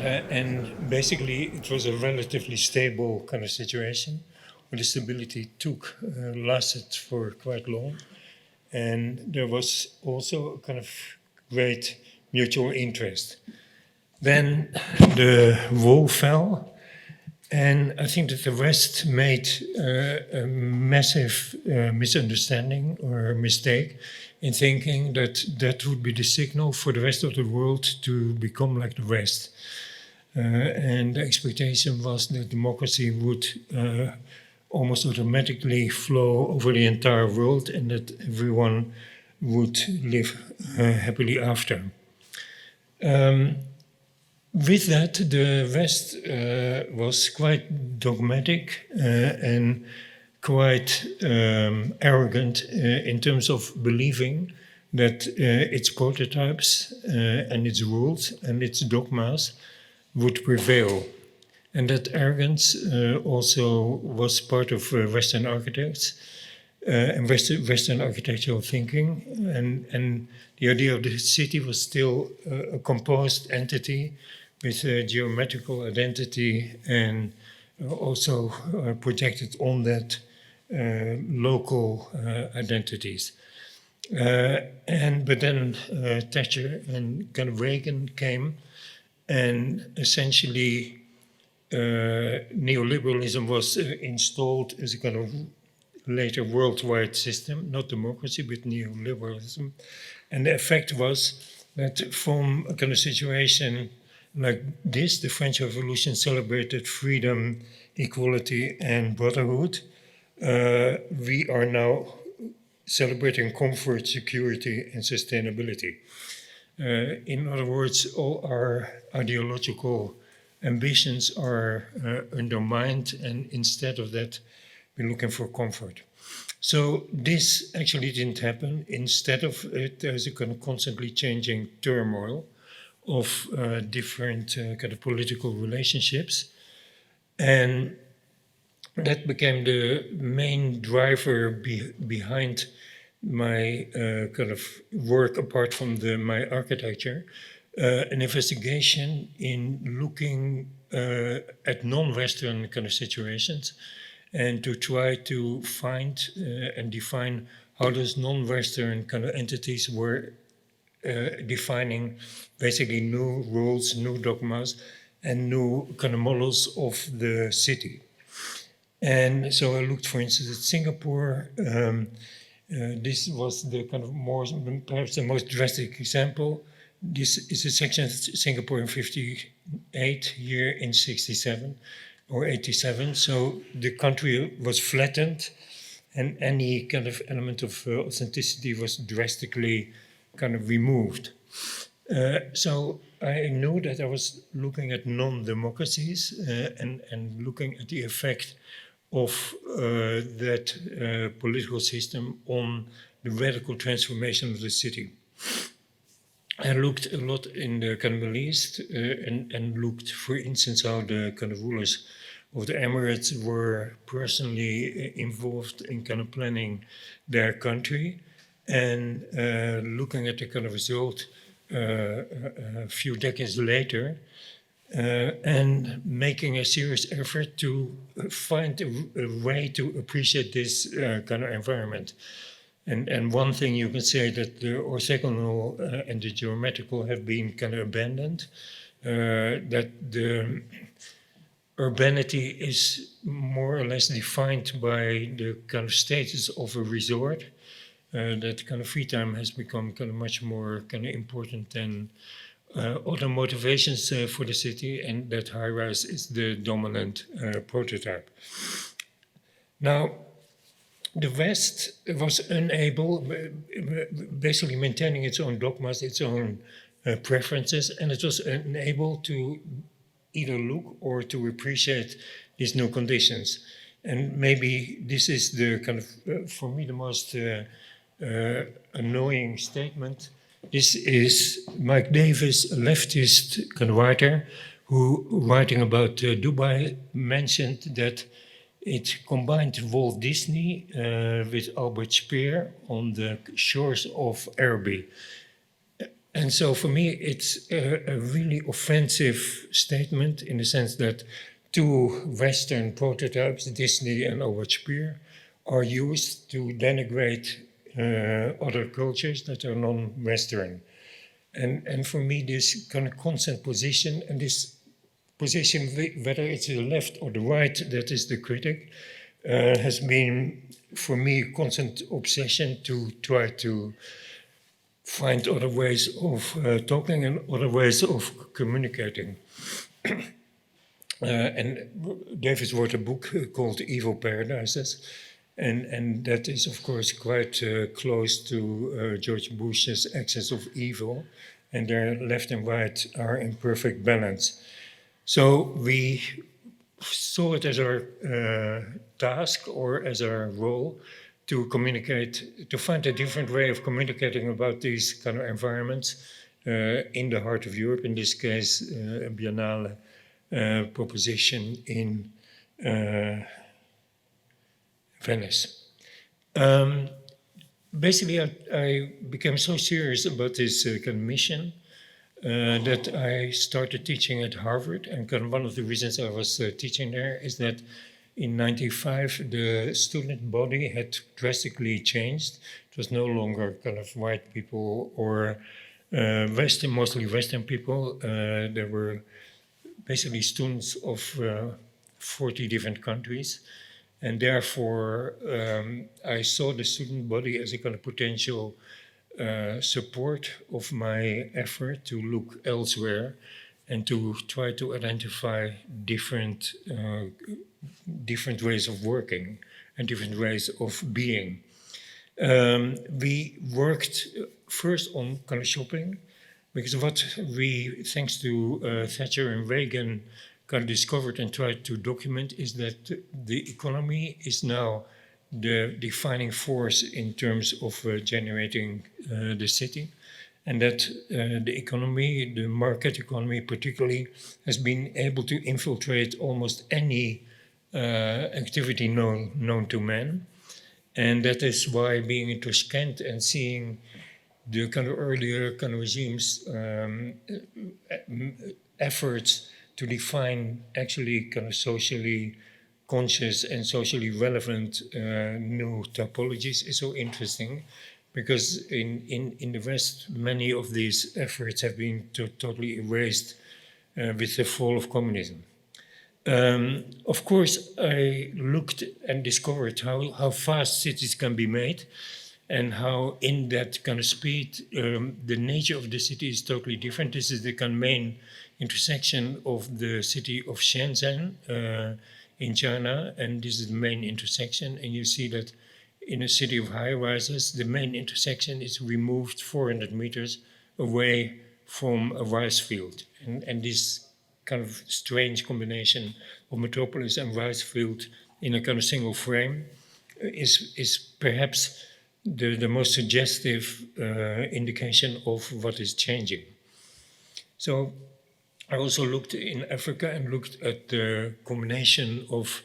And basically, it was a relatively stable kind of situation, where the stability lasted for quite long. And there was also a kind of great mutual interest. Then the wall fell, and I think that the West made a massive misunderstanding or mistake in thinking that that would be the signal for the rest of the world to become like the West. And the expectation was that democracy would almost automatically flow over the entire world and that everyone would live happily after. With that, the West was quite dogmatic and quite arrogant in terms of believing that its prototypes and its rules and its dogmas would prevail. And that arrogance also was part of Western architects and Western architectural thinking. And the idea of the city was still a composed entity with a geometrical identity and also projected on that local identities. But then Thatcher and kind of Reagan came, and essentially neoliberalism was installed as a kind of later worldwide system, not democracy, but neoliberalism. And the effect was that from a kind of situation like this, the French Revolution celebrated freedom, equality, and brotherhood. We are now celebrating comfort, security, and sustainability. In other words, all our ideological ambitions are undermined, and instead of that, we're looking for comfort. So this actually didn't happen. Instead of it, there's a kind of constantly changing turmoil of different kind of political relationships. And that became the main driver behind my kind of work apart from my architecture, an investigation in looking at non-Western kind of situations and to try to find and define how those non-Western kind of entities were defining basically new rules, new dogmas, and new kind of models of the city. And so I looked, for instance, at Singapore. This was the kind of perhaps the most drastic example. This is a section of Singapore in 58, here in 67 or 87. So the country was flattened, and any kind of element of authenticity was drastically kind of removed. So I knew that I was looking at non-democracies and looking at the effect of that political system on the radical transformation of the city. I looked a lot in the kind of Middle East and looked, for instance, how the kind of rulers of the Emirates were personally involved in kind of planning their country, and looking at the kind of result a few decades later, and making a serious effort to find a way to appreciate this kind of environment. And one thing you can say that the orthogonal and the geometrical have been kind of abandoned, that the urbanity is more or less defined by the kind of status of a resort, that kind of free time has become kind of much more kind of important than other motivations for the city, and that high-rise is the dominant prototype. Now, the West was unable, basically maintaining its own dogmas, its own preferences, and it was unable to either look or to appreciate these new conditions. And maybe this is the kind of, for me, the most annoying statement. This is Mike Davis, a leftist kind of writer, who, writing about Dubai, mentioned that it combined Walt Disney with Albert Speer on the shores of Araby. And so for me, it's a really offensive statement in the sense that two Western prototypes, Disney and Howard Spear, are used to denigrate other cultures that are non-Western. And for me, this kind of constant position, and this position, whether it's the left or the right, that is the critic, has been, for me, a constant obsession to try to find other ways of talking and other ways of communicating. And Davis wrote a book called Evil Paradises, and that is, of course, quite close to George Bush's Axis of Evil, and their left and right are in perfect balance. So we saw it as our task or as our role to communicate, to find a different way of communicating about these kind of environments in the heart of Europe, in this case, a Biennale proposition in Venice. Basically, I became so serious about this kind of mission that I started teaching at Harvard. And kind of one of the reasons I was teaching there is that in '95, the student body had drastically changed. It was no longer kind of white people or mostly Western people. There were basically students of 40 different countries. And therefore, I saw the student body as a kind of potential support of my effort to look elsewhere and to try to identify different ways of working and different ways of being. We worked first on kind of shopping, because what we, thanks to Thatcher and Reagan, kind of discovered and tried to document is that the economy is now the defining force in terms of generating the city, and that the economy, the market economy particularly, has been able to infiltrate almost any activity known to man. And that is why being in Tashkent and seeing the kind of earlier kind of regimes' efforts to define actually kind of socially conscious and socially relevant new typologies is so interesting, because in the West, many of these efforts have been totally erased with the fall of communism. Of course, I looked and discovered how fast cities can be made, and how in that kind of speed, the nature of the city is totally different. This is the kind of main intersection of the city of Shenzhen in China, and this is the main intersection. And you see that in a city of high-rises, the main intersection is removed 400 meters away from a rice field. And this kind of strange combination of metropolis and rice field in a kind of single frame is perhaps the most suggestive indication of what is changing. So I also looked in Africa and looked at the combination of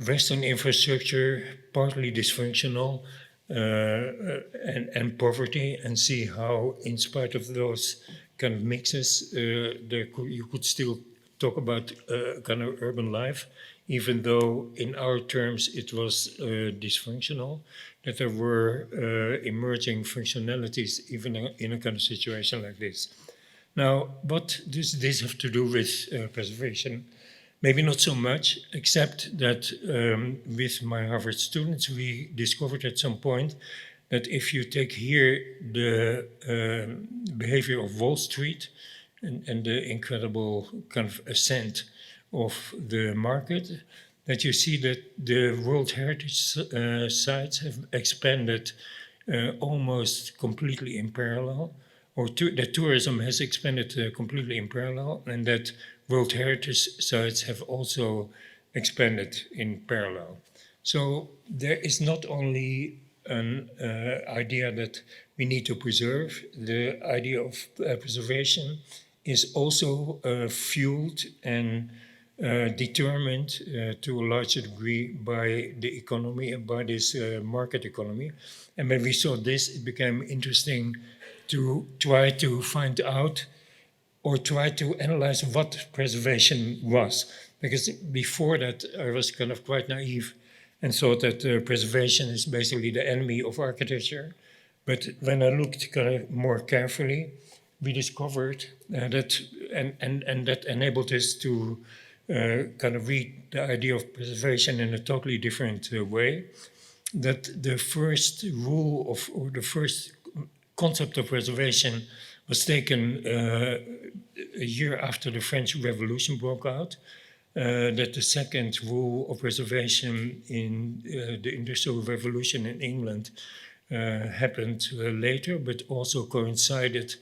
Western infrastructure, partly dysfunctional, and poverty, and see how, in spite of those kind of mixes, you could still talk about kind of urban life, even though in our terms it was dysfunctional, that there were emerging functionalities even in a kind of situation like this. Now, what does this have to do with preservation? Maybe not so much, except that with my Harvard students, we discovered at some point that if you take here the behavior of Wall Street and the incredible kind of ascent of the market, that you see that the World Heritage sites have expanded almost completely in parallel, or that tourism has expanded completely in parallel, and that World Heritage sites have also expanded in parallel. So there is not only an idea that we need to preserve, the idea of preservation is also fueled and determined to a larger degree by the economy and by this market economy. And when we saw this, it became interesting to try to find out or try to analyze what preservation was. Because before that, I was kind of quite naive and thought that preservation is basically the enemy of architecture. But when I looked kind of more carefully, we discovered that, and that enabled us to kind of read the idea of preservation in a totally different way, that the first rule of, or the first concept of preservation was taken a year after the French Revolution broke out. That the second rule of preservation in the Industrial Revolution in England happened later, but also coincided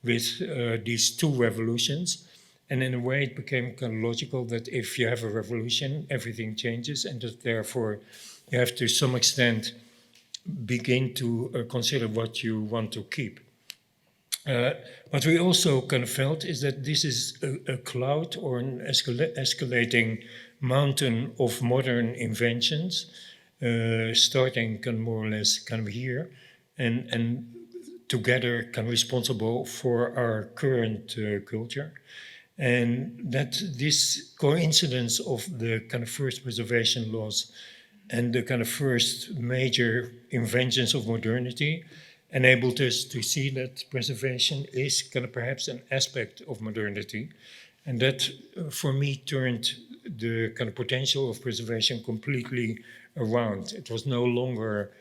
with these two revolutions. And in a way, it became kind of logical that if you have a revolution, everything changes, and that therefore you have to some extent begin to consider what you want to keep. What we also kind of felt is that this is a cloud or an escalating mountain of modern inventions, starting kind of more or less kind of here, and together kind of responsible for our current culture. And that this coincidence of the kind of first preservation laws and the kind of first major inventions of modernity enabled us to see that preservation is kind of perhaps an aspect of modernity. And that, for me, turned the kind of potential of preservation completely around. It was no longer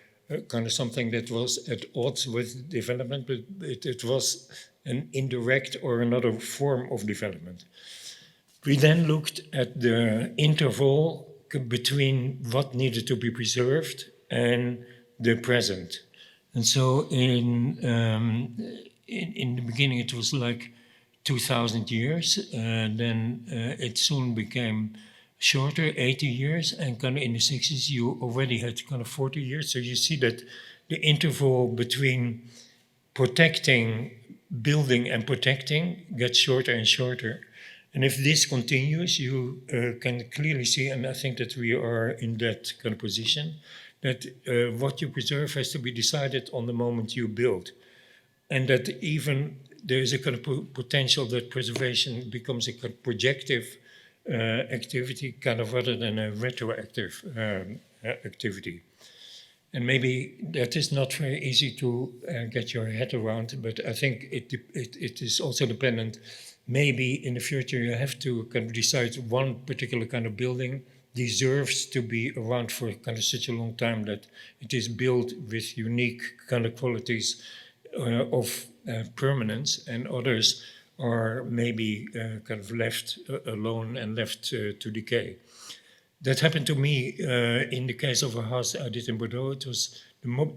kind of something that was at odds with development, but it was an indirect or another form of development. We then looked at the interval between what needed to be preserved and the present. And so in the beginning it was like 2,000 years, then it soon became shorter, 80 years, and kind of in the 60s you already had kind of 40 years. So you see that the interval between protecting, building and protecting gets shorter and shorter. And if this continues, you can clearly see, and I think that we are in that kind of position, that what you preserve has to be decided on the moment you build. And that even there is a kind of potential that preservation becomes a kind of projective activity, kind of rather than a retroactive activity. And maybe that is not very easy to get your head around, but I think it is also dependent. Maybe in the future you have to kind of decide one particular kind of building deserves to be around for kind of such a long time that it is built with unique kind of qualities of permanence, and others are maybe kind of left alone and left to decay. That happened to me in the case of a house I did in Bordeaux. It was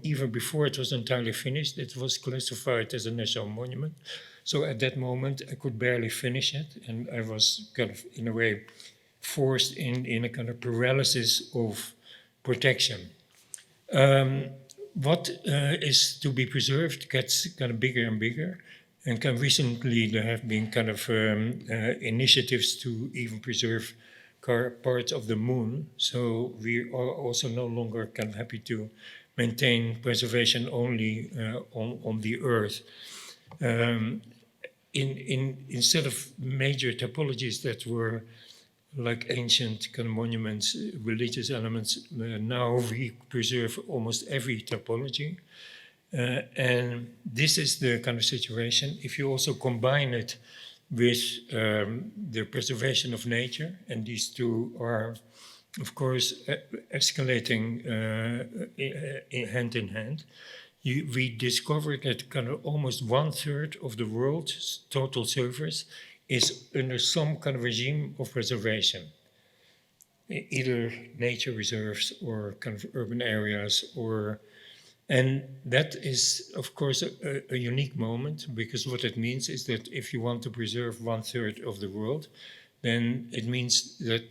even before it was entirely finished, it was classified as a national monument. So at that moment, I could barely finish it, and I was kind of, in a way, forced in a kind of paralysis of protection. What is to be preserved gets kind of bigger and bigger, and kind of recently there have been kind of initiatives to even preserve parts of the moon. So we are also no longer kind of happy to maintain preservation only on the Earth. Instead of major typologies that were like ancient kind of monuments, religious elements, now we preserve almost every typology. And this is the kind of situation. If you also combine it with the preservation of nature, and these two are, of course, escalating hand in hand, we discovered that kind of almost 1/3 of the world's total surface is under some kind of regime of preservation, either nature reserves or kind of urban areas, and that is, of course, a unique moment, because what it means is that if you want to preserve 1/3 of the world, then it means that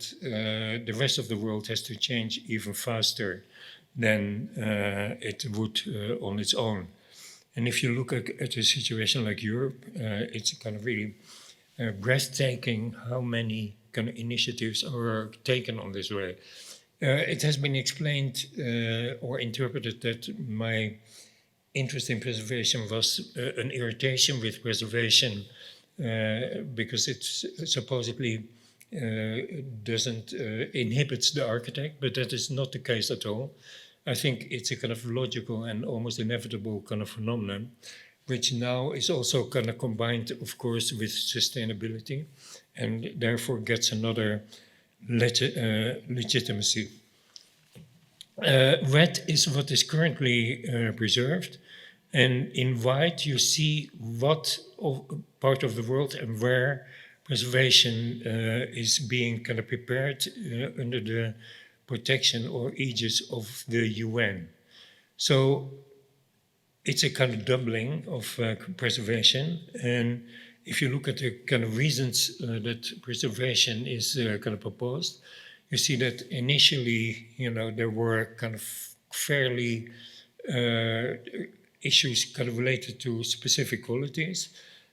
the rest of the world has to change even faster than it would on its own. And if you look at a situation like Europe, it's kind of really breathtaking how many kind of initiatives are taken on this way. It has been explained or interpreted that my interest in preservation was an irritation with preservation because it supposedly doesn't inhibits the architect, but that is not the case at all. I think it's a kind of logical and almost inevitable kind of phenomenon, which now is also kind of combined, of course, with sustainability, and therefore gets another legitimacy. Red is what is currently preserved, and in white you see what part of the world and where preservation is being kind of prepared under the protection or aegis of the UN. So it's a kind of doubling of preservation, and if you look at the kind of reasons that preservation is kind of proposed, you see that initially, there were kind of fairly issues kind of related to specific qualities.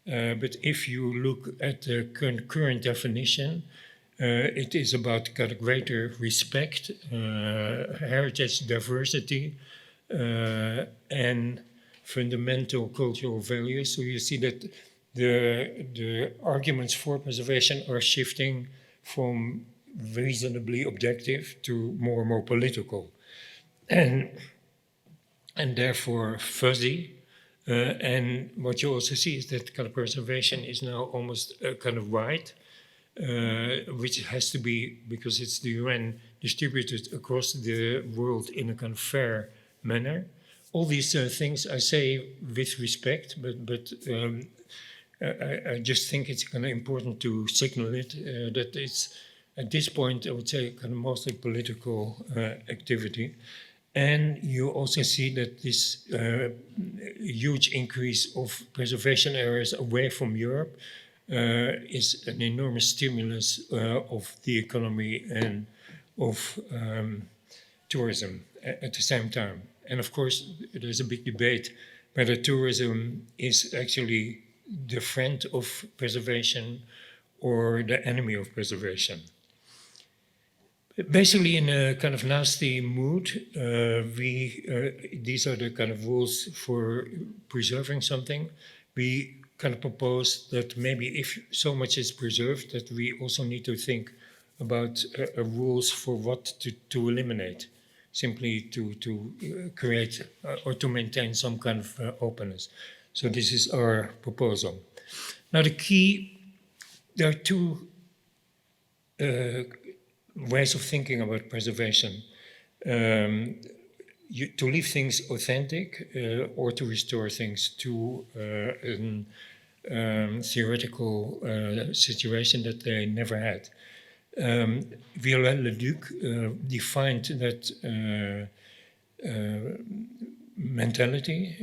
But if you look at the current definition, it is about kind of greater respect, heritage diversity, and fundamental cultural values. So you see that the arguments for preservation are shifting from reasonably objective to more and more political, and therefore fuzzy. And what you also see is that kind of preservation is now almost a kind of right, which has to be, because it's the UN, distributed across the world in a kind of fair manner. All these things I say with respect, but I just think it's kind of important to signal it, that it's, at this point, I would say, kind of mostly political activity. And you also see that this huge increase of preservation areas away from Europe is an enormous stimulus of the economy and of tourism at the same time. And of course, there's a big debate whether tourism is actually the friend of preservation or the enemy of preservation. Basically, in a kind of nasty mood, these are the kind of rules for preserving something. We kind of propose that maybe if so much is preserved, that we also need to think about rules for what to eliminate, simply to create or to maintain some kind of openness. So this is our proposal. Now there are two ways of thinking about preservation. To leave things authentic or to restore things to a theoretical situation that they never had. Viollet-le-Duc defined that mentality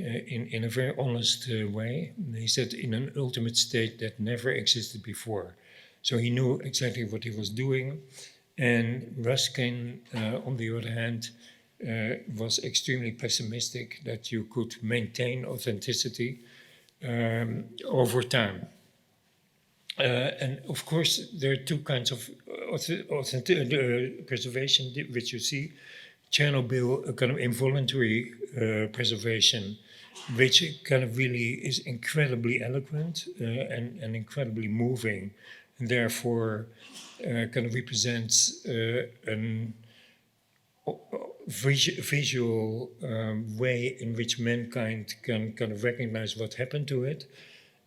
in a very honest way. He said, in an ultimate state that never existed before. So he knew exactly what he was doing. And Ruskin, on the other hand, was extremely pessimistic that you could maintain authenticity over time. And of course, there are two kinds of preservation which you see. Chernobyl, a kind of involuntary preservation, which kind of really is incredibly eloquent and incredibly moving, and therefore kind of represents an visual way in which mankind can kind of recognize what happened to it.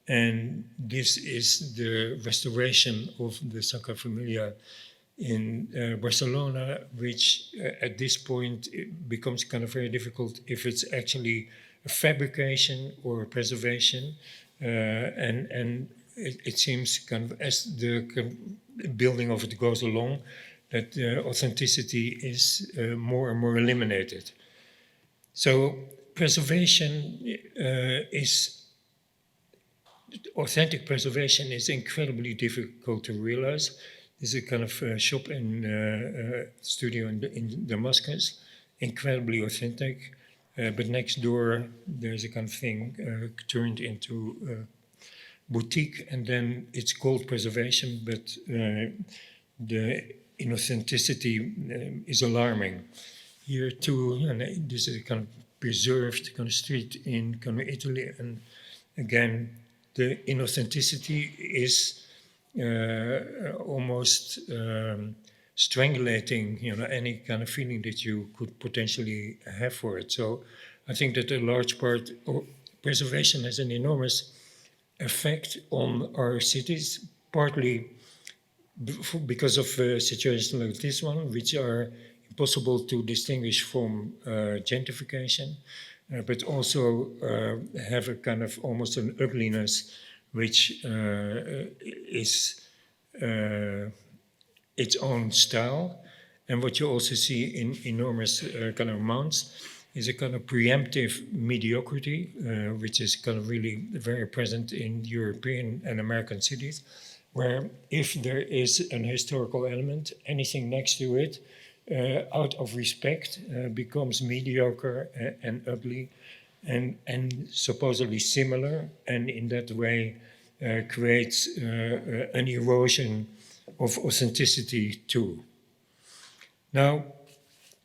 And this is the restoration of the Sagrada Familia in Barcelona, which at this point it becomes kind of very difficult if it's actually a fabrication or a preservation. And it seems kind of as the building of it goes along, that authenticity is more and more eliminated. So preservation authentic preservation is incredibly difficult to realize. There's a kind of shop in studio in Damascus, incredibly authentic, but next door there's a kind of thing turned into boutique, and then it's called preservation, but the inauthenticity is alarming. Here too, and this is a kind of preserved kind of street in kind of Italy, and again, the inauthenticity is almost strangulating, any kind of feeling that you could potentially have for it. So I think that a large part of preservation has an enormous effect on our cities, partly because of situations like this one, which are impossible to distinguish from gentrification, but also have a kind of almost an ugliness which is its own style. And what you also see in enormous kind of amounts is a kind of preemptive mediocrity, which is kind of really very present in European and American cities, where if there is an historical element, anything next to it, out of respect, becomes mediocre and ugly and supposedly similar, and in that way creates an erosion of authenticity too. Now,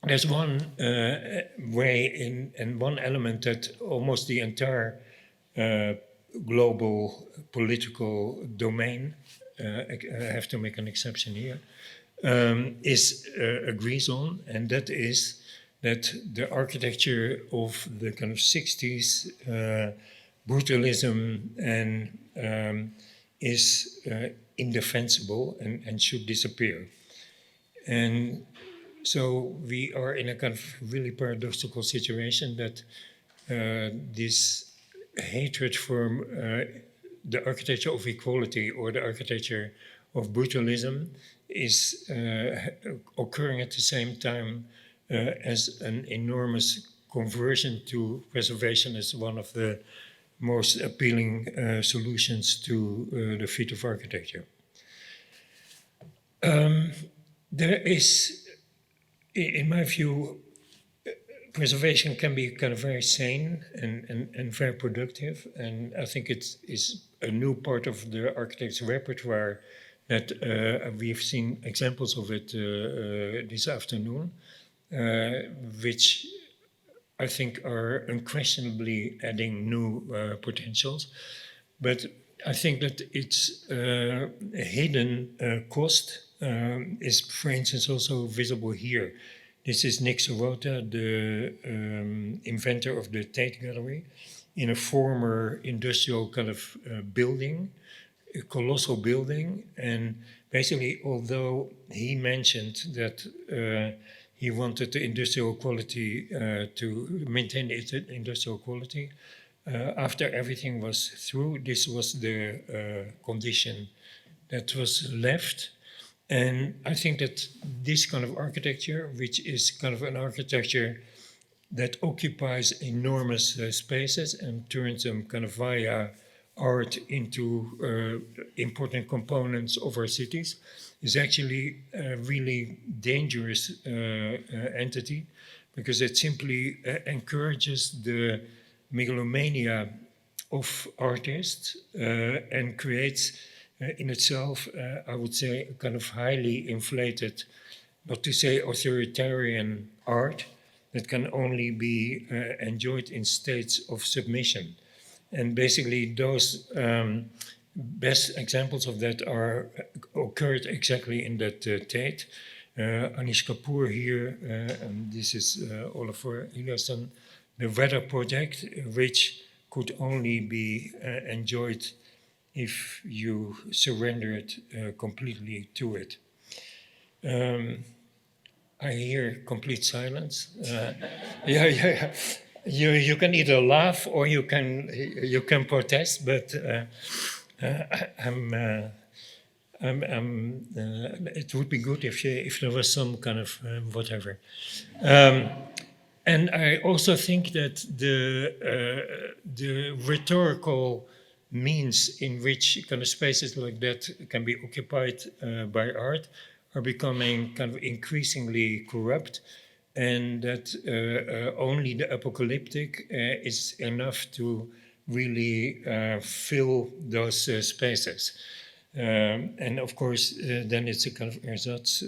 there's one way and one element that almost the entire global political domain, I have to make an exception here, agrees on, and that is that the architecture of the kind of 60s brutalism and is indefensible and should disappear. And so we are in a kind of really paradoxical situation that this hatred for the architecture of equality or the architecture of brutalism is occurring at the same time as an enormous conversion to preservation as one of the most appealing solutions to the feat of architecture. There is, in my view, preservation can be kind of very sane and very productive, and I think it is a new part of the architect's repertoire that we've seen examples of it this afternoon, which I think are unquestionably adding new potentials. But I think that its hidden cost is, for instance, also visible here. This is Nick Sorota, the inventor of the Tate Gallery, in a former industrial kind of building, a colossal building. And basically, although he mentioned that he wanted the industrial quality to maintain its industrial quality, after everything was through, this was the condition that was left. And I think that this kind of architecture, which is kind of an architecture that occupies enormous spaces and turns them kind of via art into important components of our cities, is actually a really dangerous entity, because it simply encourages the megalomania of artists and creates in itself, I would say, a kind of highly inflated, not to say authoritarian art that can only be enjoyed in states of submission. And basically those best examples of that are occurred exactly in that Tate. Anish Kapoor here, and this is Oliver Eliasson, the Weather Project, which could only be enjoyed if you surrender it completely to it. I hear complete silence. Yeah. You can either laugh or you can protest, but it would be good if there was some kind of whatever. And I also think that the rhetorical means in which kind of spaces like that can be occupied by art are becoming kind of increasingly corrupt, and that only the apocalyptic is enough to really fill those spaces. And of course, then it's a kind of ersatz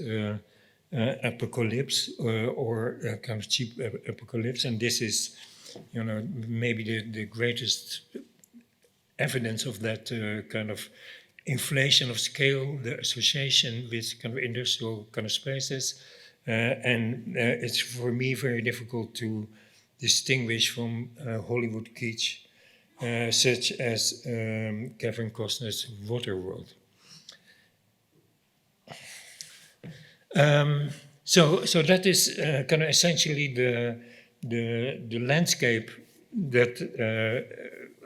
apocalypse or a kind of cheap apocalypse, and this is maybe the greatest evidence of that kind of inflation of scale, the association with kind of industrial kind of spaces. And it's for me very difficult to distinguish from Hollywood kitsch, such as Kevin Costner's Waterworld. So that is kind of essentially the landscape that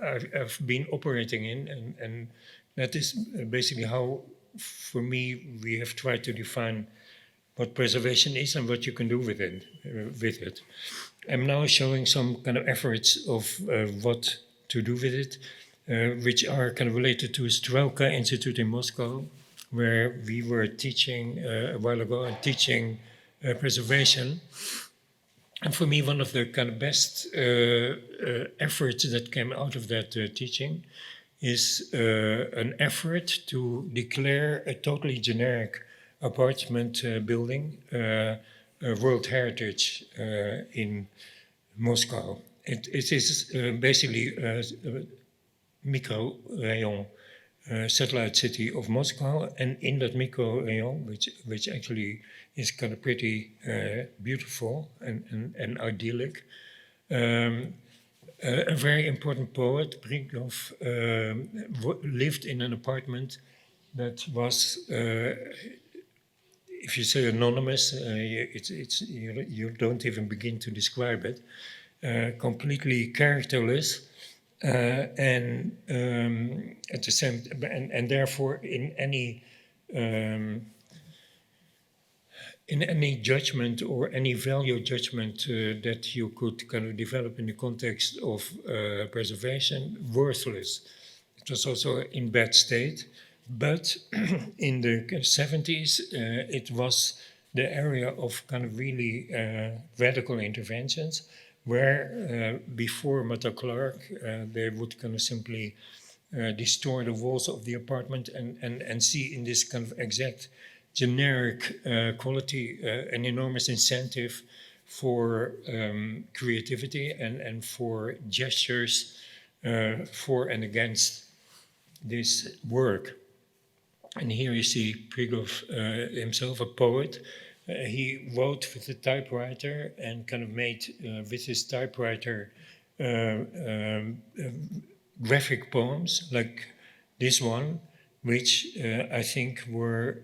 I've been operating in, and that is basically how, for me, we have tried to define what preservation is and what you can do with it. I'm now showing some kind of efforts of what to do with it, which are kind of related to Strelka Institute in Moscow, where we were teaching a while ago and teaching preservation. And for me, one of the kind of best efforts that came out of that teaching is an effort to declare a totally generic apartment building a World Heritage in Moscow. It is basically a micro-rayon satellite city of Moscow, and in that micro-rayon, which actually is kind of pretty beautiful and idyllic, a very important poet, Brinkhoff, lived in an apartment that was, if you say anonymous, you don't even begin to describe it, completely characterless, and at the same, and therefore in any judgment or any value judgment that you could kind of develop in the context of preservation, worthless. It was also in bad state, but in the 70s, it was the area of kind of really radical interventions, where before Mata Clark, they would kind of simply destroy the walls of the apartment and see in this kind of exact generic quality an enormous incentive for creativity and for gestures for and against this work. And here you see Prigov himself, a poet. He wrote with a typewriter and kind of made with his typewriter graphic poems like this one, which I think were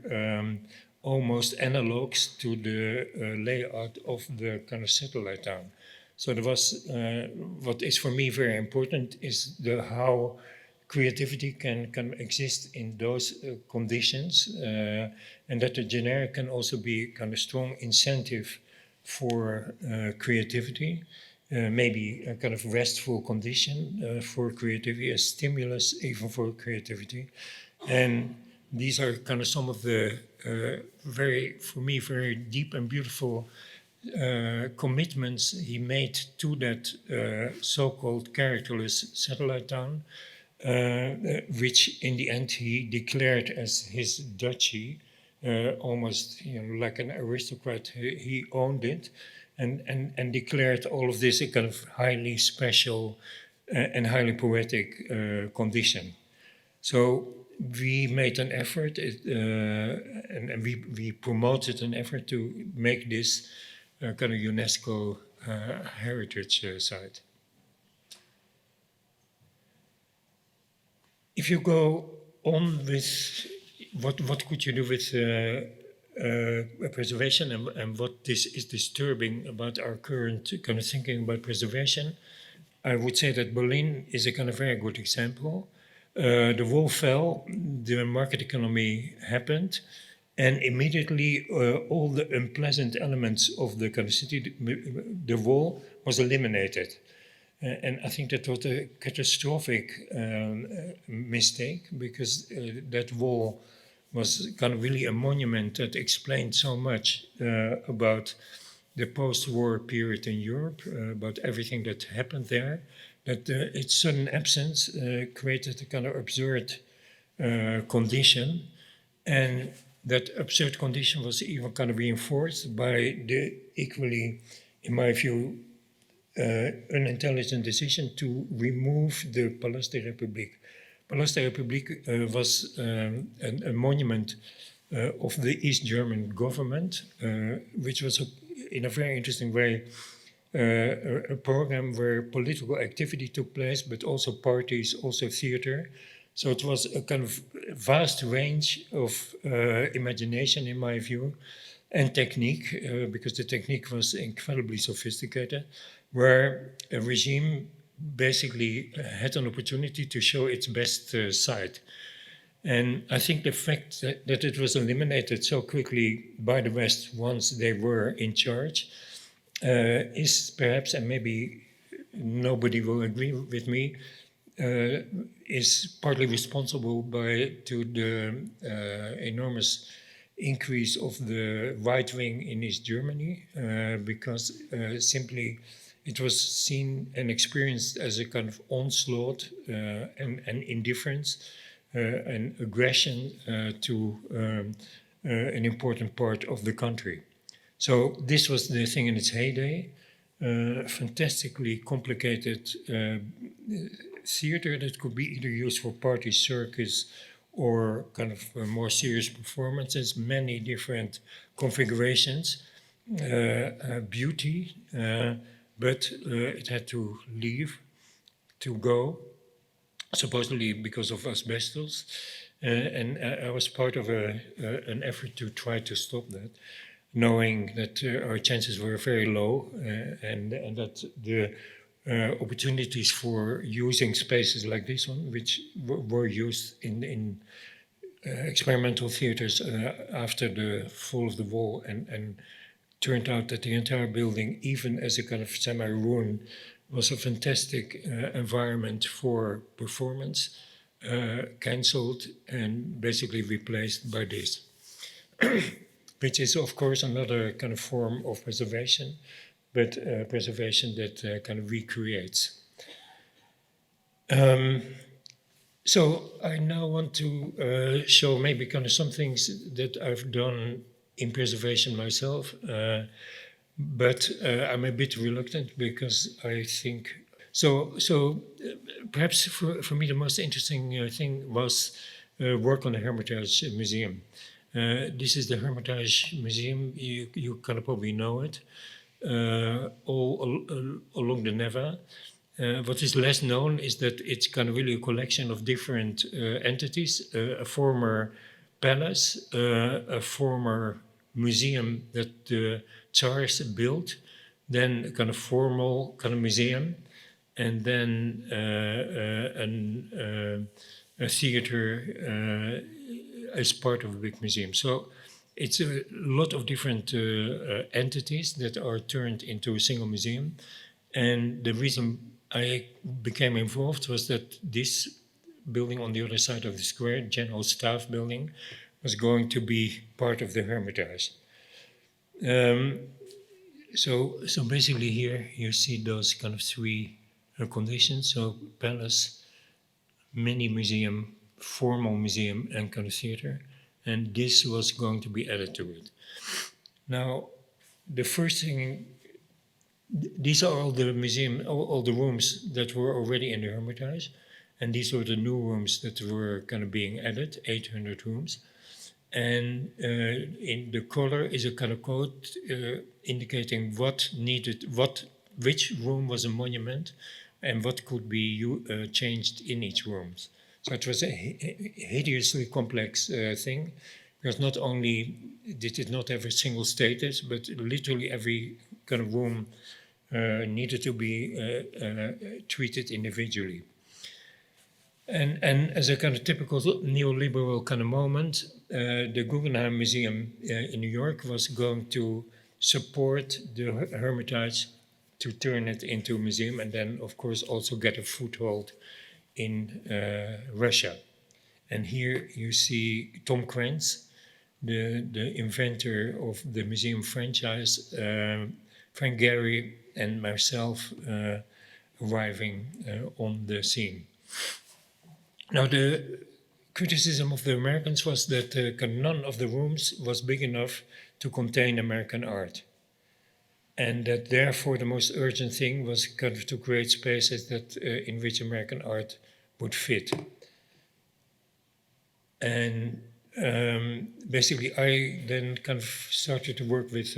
almost analogues to the layout of the kind of satellite town. So there was, what is for me very important is how creativity can exist in those conditions, and that the generic can also be kind of strong incentive for creativity, maybe a kind of restful condition for creativity, a stimulus even for creativity. And these are kind of some of the for me, very deep and beautiful commitments he made to that so-called characterless satellite town, which in the end he declared as his duchy, almost like an aristocrat. He owned it and declared all of this a kind of highly special and highly poetic condition. So we made an effort, and we promoted an effort to make this kind of UNESCO heritage site. If you go on with what could you do with preservation and what this is disturbing about our current kind of thinking about preservation, I would say that Berlin is a kind of very good example. The wall fell, the market economy happened, and immediately all the unpleasant elements of the kind of city, the wall was eliminated. And I think that was a catastrophic mistake, because that wall was kind of really a monument that explained so much about the post-war period in Europe, about everything that happened there, that its sudden absence created a kind of absurd condition. And that absurd condition was even kind of reinforced by the equally, in my view, unintelligent decision to remove the Place de République. Place de République was a monument of the East German government, which was, in a very interesting way, a program where political activity took place, but also parties, also theater. So it was a kind of vast range of imagination, in my view, and technique, because the technique was incredibly sophisticated, where a regime basically had an opportunity to show its best side. And I think the fact that it was eliminated so quickly by the West once they were in charge is perhaps, and maybe nobody will agree with me, is partly responsible to the enormous increase of the right wing in East Germany, because simply it was seen and experienced as a kind of onslaught and indifference and aggression to an important part of the country. So this was the thing in its heyday, fantastically complicated theater that could be either used for party circus or kind of more serious performances, many different configurations, beauty, but it had to leave, to go, supposedly because of asbestos. And I was part of an effort to try to stop that, knowing that our chances were very low and that the opportunities for using spaces like this one, which were used in experimental theaters after the fall of the wall, and turned out that the entire building, even as a kind of semi-ruin, was a fantastic environment for performance, cancelled and basically replaced by this. Which is, of course, another kind of form of preservation, but preservation that kind of recreates. So I now want to show maybe kind of some things that I've done in preservation myself, but I'm a bit reluctant because I think perhaps for me the most interesting thing was work on the Hermitage Museum. This is the Hermitage Museum. You kind of probably know it, all along the Neva. What is less known is that it's kind of really a collection of different entities, a former palace, a former museum that the Tsars built, then a kind of formal kind of museum, and then a theater as part of a big museum. So it's a lot of different entities that are turned into a single museum. And the reason I became involved was that this building on the other side of the square, General Staff Building, was going to be part of the Hermitage. So basically here you see those kind of three conditions. So palace, mini museum, formal museum, and kind of theater. And this was going to be added to it. Now, the first thing, these are all the museum, all the rooms that were already in the Hermitage. And these were the new rooms that were kind of being added, 800 rooms. And in the color is a kind of code indicating which room was a monument and what could be changed in each room. So it was a hideously complex thing, because not only did it not have a single status, but literally every kind of room needed to be treated individually. And as a kind of typical neoliberal kind of moment, the Guggenheim Museum in New York was going to support the Hermitage to turn it into a museum, and then, of course, also get a foothold in Russia. And here you see Tom Krantz, the inventor of the museum franchise, Frank Gehry and myself arriving on the scene. Now, the criticism of the Americans was that none of the rooms was big enough to contain American art. and that therefore the most urgent thing was kind of to create spaces that in which American art would fit. And basically, I then kind of started to work with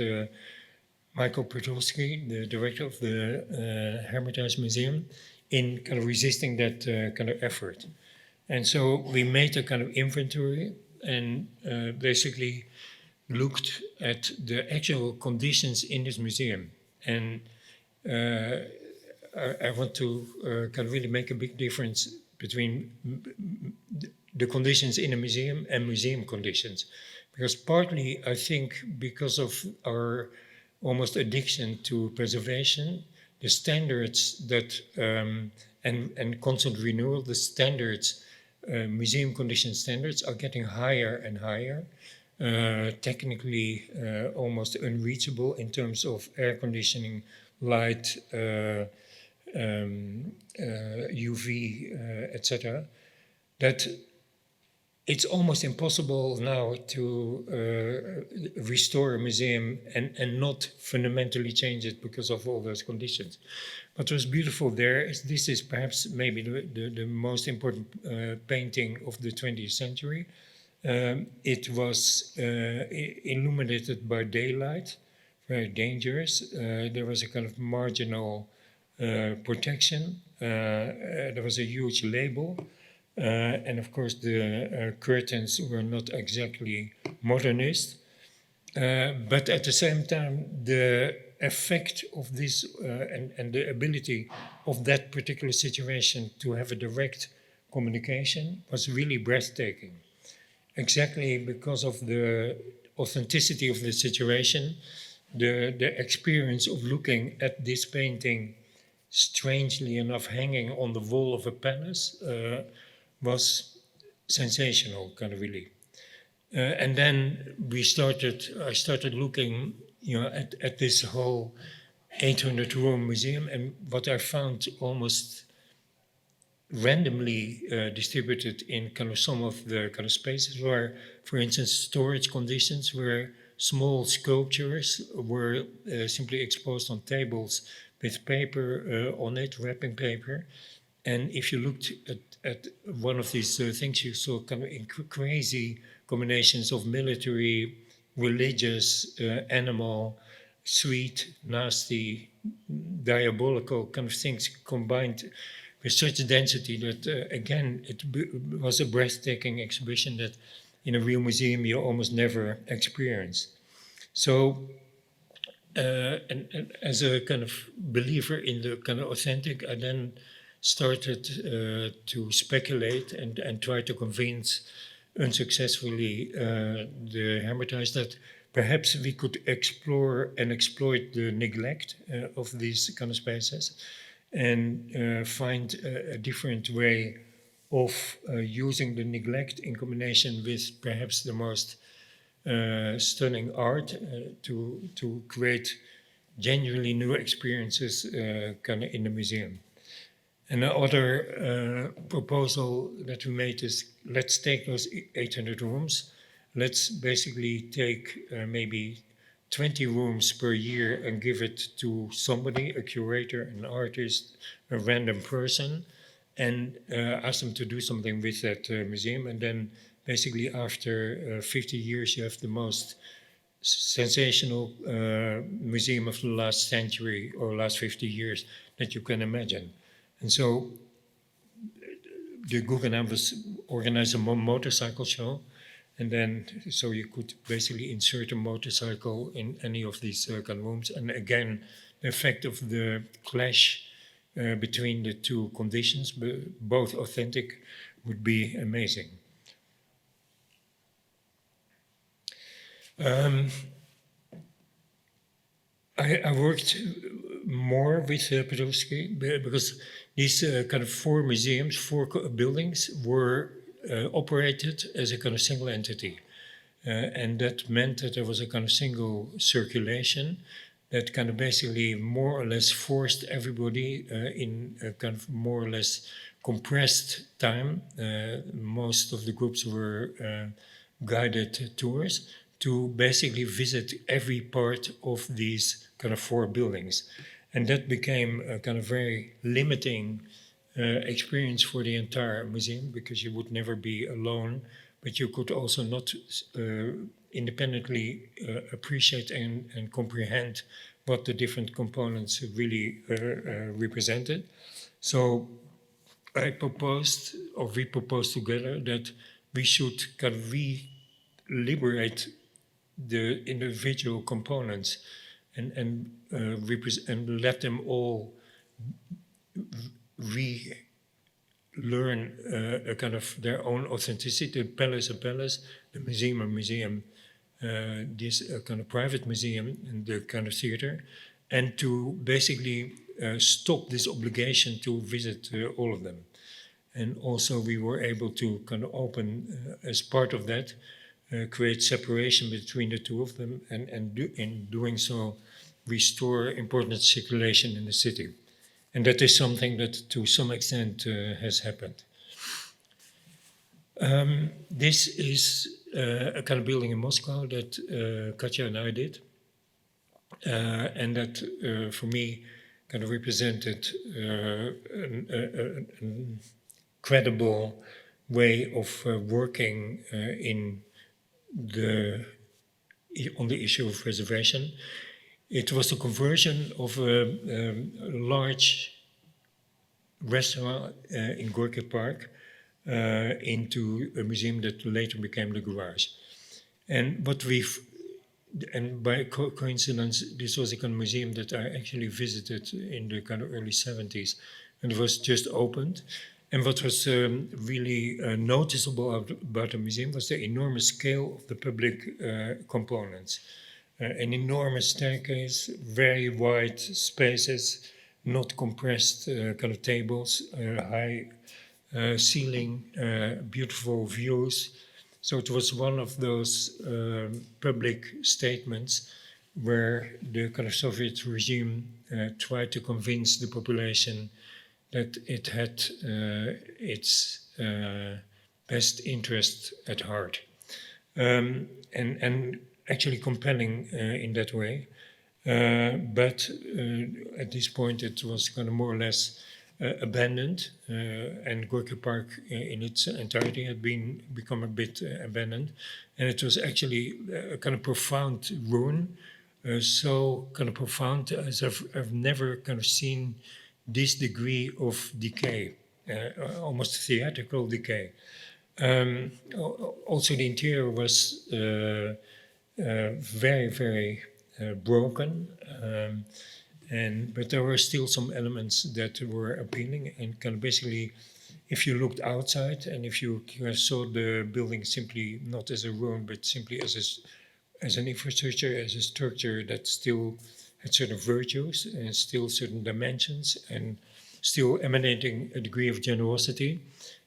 Michael Podolsky, the director of the Hermitage Museum, in kind of resisting that kind of effort. And so we made a kind of inventory and basically looked at the actual conditions in this museum. And I want to kind of really make a big difference between the conditions in a museum and museum conditions. Because partly, I think, because of our almost addiction to preservation, the standards that, and constant renewal, the standards, museum condition standards are getting higher and higher. Technically almost unreachable in terms of air conditioning, light, UV, etc. That it's almost impossible now to restore a museum and not fundamentally change it because of all those conditions. What was beautiful there is this is perhaps maybe the most important painting of the 20th century. It was illuminated by daylight, very dangerous. There was a kind of marginal protection. There was a huge label. And of course, the curtains were not exactly modernist. But at the same time, the effect of this and the ability of that particular situation to have a direct communication was really breathtaking. Exactly because of the authenticity of the situation, the experience of looking at this painting, strangely enough, hanging on the wall of a palace, was sensational, kind of really. And then I started looking, at this whole 800-room museum, and what I found almost randomly distributed in kind of some of the kind of spaces were, for instance, storage conditions where small sculptures were simply exposed on tables with paper on it, wrapping paper. And if you looked at one of these things, you saw kind of crazy combinations of military, religious, animal, sweet, nasty, diabolical kind of things combined with such density that, again, it was a breathtaking exhibition that in a real museum you almost never experience. So, and as a kind of believer in the kind of authentic, I then started to speculate and try to convince unsuccessfully the Hermitage that perhaps we could explore and exploit the neglect of these kind of spaces and find a different way of using the neglect in combination with perhaps the most stunning art to create genuinely new experiences kind of in the museum. And the other proposal that we made is let's take those 800 rooms, let's basically take maybe 20 rooms per year and give it to somebody, a curator, an artist, a random person, and ask them to do something with that museum. And then basically after 50 years, you have the most sensational museum of the last century or last 50 years that you can imagine. And so the Guggenheim was organized a motorcycle show, and then so you could basically insert a motorcycle in any of these kind of rooms. And again, the effect of the clash between the two conditions, both authentic, would be amazing. I worked more with Podolsky because these kind of four museums, four buildings were operated as a kind of single entity. And that meant that there was a kind of single circulation that kind of basically more or less forced everybody in a kind of more or less compressed time. Most of the groups were guided tours to basically visit every part of these kind of 4 buildings. And that became a kind of very limiting experience for the entire museum, because you would never be alone, but you could also not independently appreciate and comprehend what the different components really represented. So I proposed, or we proposed together, that we should kind of liberate the individual components and let them all relearn a kind of their own authenticity. The palace a palace, the museum a museum, this kind of private museum and the kind of theater, and to basically stop this obligation to visit all of them. And also we were able to kind of open, as part of that, create separation between the two of them, and in doing so, restore important circulation in the city. And that is something that to some extent has happened. This is a kind of building in Moscow that Katja and I did. And that for me kind of represented an credible way of working on the issue of reservation. It was the conversion of a large restaurant in Gorky Park into a museum that later became the garage. And by coincidence, this was a kind of museum that I actually visited in the kind of early 70s, and it was just opened. And what was really noticeable about the museum was the enormous scale of the public components. An enormous staircase, very wide spaces, not compressed kind of tables, high ceiling, beautiful views. So it was one of those public statements where the kind of Soviet regime tried to convince the population that it had its best interest at heart. And actually compelling in that way. But at this point it was kind of more or less abandoned, and Gorky Park in its entirety had become a bit abandoned. And it was actually a kind of profound ruin, so kind of profound as I've never kind of seen this degree of decay, almost theatrical decay. Also the interior was very, very broken, but there were still some elements that were appealing, and kind of basically, if you looked outside and if you saw the building simply not as a ruin, but simply as an infrastructure, as a structure that still had certain virtues and still certain dimensions and still emanating a degree of generosity,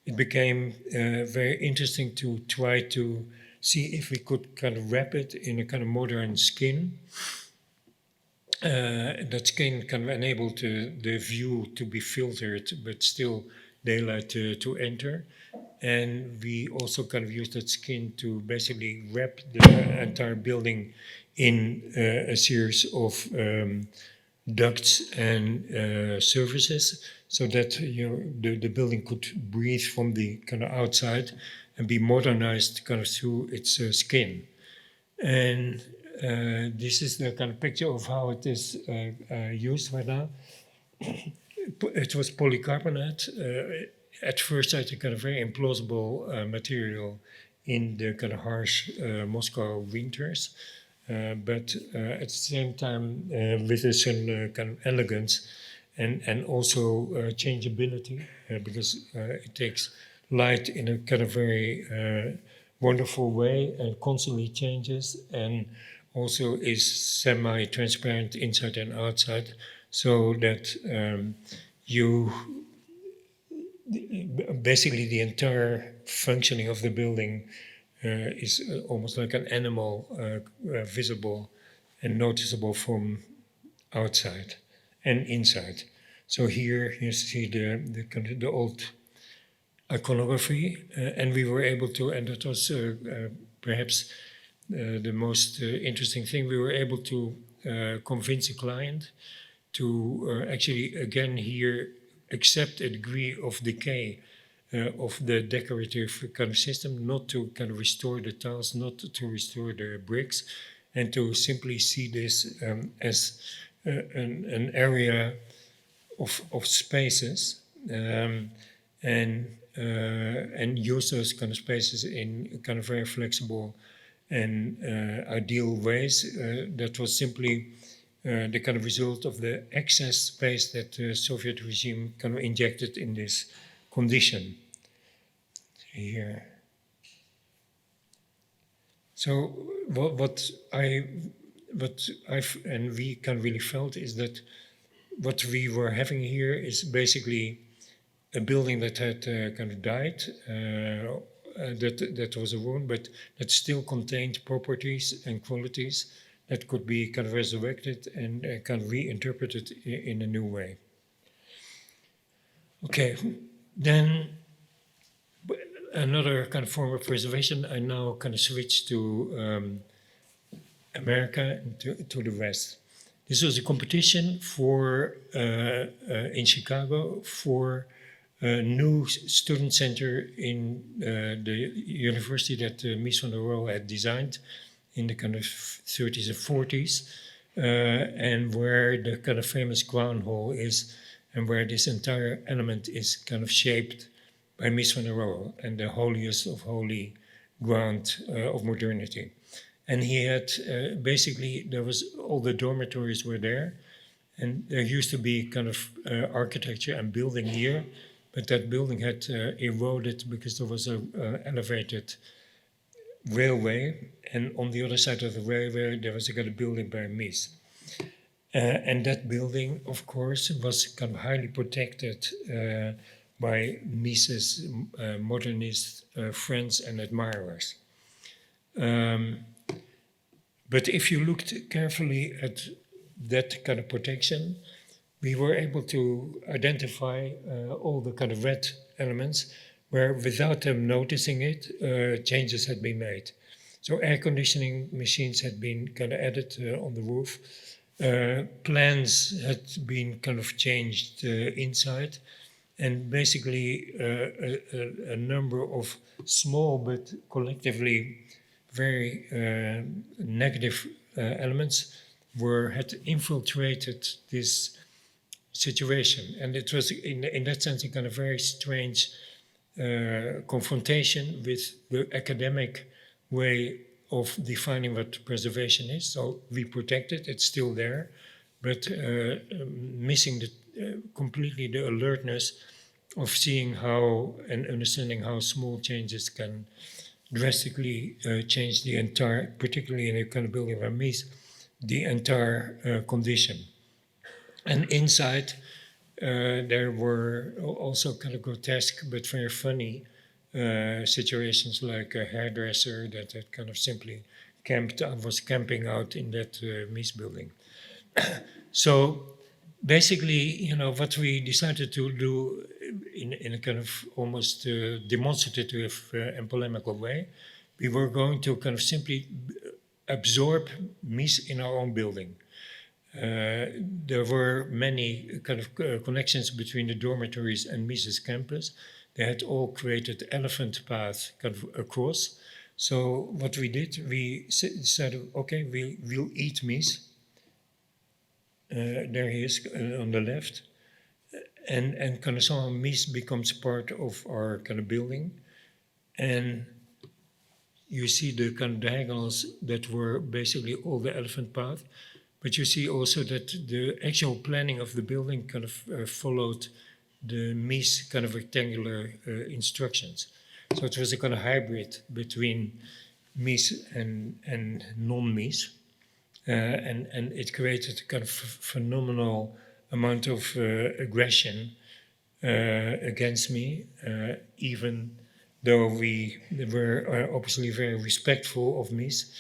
it became very interesting to try to see if we could kind of wrap it in a kind of modern skin. That skin kind of enabled the view to be filtered, but still daylight to enter. And we also kind of used that skin to basically wrap the entire building in a series of ducts and surfaces, so that the building could breathe from the kind of outside and be modernized kind of through its skin. And this is the kind of picture of how it is used right now. It was polycarbonate. At first sight, a kind of very implausible material in the kind of harsh Moscow winters. But at the same time, with a certain kind of elegance and also changeability, because it takes light in a kind of very wonderful way and constantly changes, and also is semi-transparent inside and outside, so that basically the entire functioning of the building is almost like an animal, visible and noticeable from outside and inside. So here you see the old iconography, and we were able to, and that was perhaps the most interesting thing. We were able to convince a client to actually again here accept a degree of decay of the decorative kind of system, not to kind of restore the tiles, not to restore the bricks, and to simply see this as an area of spaces, and use those kind of spaces in kind of very flexible and ideal ways. That was simply the kind of result of the excess space that the Soviet regime kind of injected in this condition. Here. So what I've and we kind of really felt is that what we were having here is basically a building that had kind of died, that was a ruin, but that still contained properties and qualities that could be kind of resurrected and kind of reinterpreted in a new way. Okay, then another kind of form of preservation, I now kind of switched to America and to the West. This was a competition for in Chicago for a new student center in the university that Mies van der Rohe had designed in the kind of 30s and 40s, and where the kind of famous Crown Hall is, and where this entire element is kind of shaped by Mies van der Rohe and the holiest of holy ground of modernity. And he had basically, there was all the dormitories were there, and there used to be kind of architecture and building here, but that building had eroded because there was a elevated railway, and on the other side of the railway there was a kind of building by Mies. And that building, of course, was kind of highly protected by Mies's modernist friends and admirers. But if you looked carefully at that kind of protection, we were able to identify all the kind of red elements where, without them noticing it, changes had been made. So air conditioning machines had been kind of added on the roof. Plans had been kind of changed inside. And basically a number of small but collectively very negative elements had infiltrated this situation. And it was, in that sense, a kind of very strange confrontation with the academic way of defining what preservation is. So we protect it, it's still there, but missing completely the alertness of seeing how and understanding how small changes can drastically change the entire, particularly in a kind of building like Mies, the entire condition. And inside, there were also kind of grotesque but very funny situations, like a hairdresser that had kind of simply was camping out in that Mies building. So basically, you know, what we decided to do in a kind of almost demonstrative and polemical way, we were going to kind of simply absorb Mies in our own building. There were many kind of connections between the dormitories and Mies's campus. They had all created elephant paths kind of across. So what we did, we decided, okay, we'll eat Mies. There he is on the left. And kind of somehow Mies becomes part of our kind of building. And you see the kind of diagonals that were basically all the elephant path. But you see also that the actual planning of the building kind of followed the Mies kind of rectangular instructions. So it was a kind of hybrid between Mies and non-Mies. And it created a kind of phenomenal amount of aggression against me, even though we were obviously very respectful of Mies.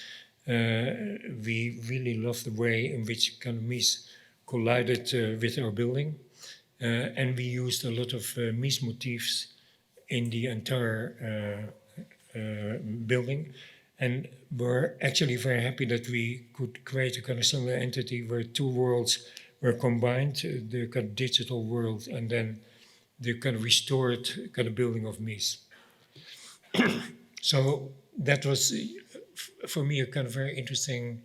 We really loved the way in which kind of Mies collided with our building, and we used a lot of Mies motifs in the entire building. And we're actually very happy that we could create a kind of single entity where two worlds were combined, the kind of digital world and then the kind of restored kind of building of Mies. So that was, for me, a kind of very interesting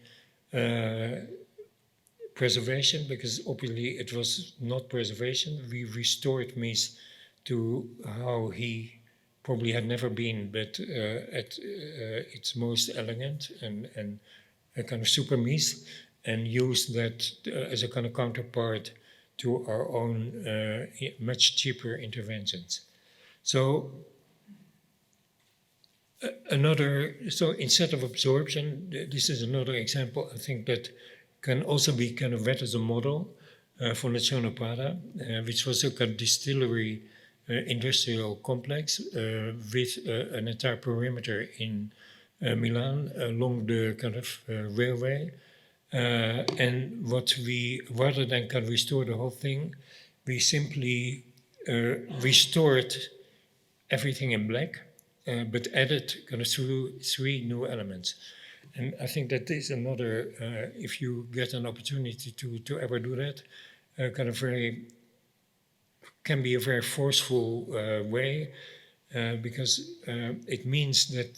preservation, because obviously it was not preservation. We restored Mies to how he probably had never been, but at its most elegant and a kind of super Mies, and used that as a kind of counterpart to our own much cheaper interventions. So so instead of absorption, this is another example, I think, that can also be kind of read as a model for Nazione Prada, which was a kind of distillery industrial complex with an entire perimeter in Milan along the kind of railway. And what we, rather than kind of restore the whole thing, we simply restored everything in black, but added kind of three new elements. And I think that is another, if you get an opportunity to ever do that, kind of can be a very forceful way, because it means that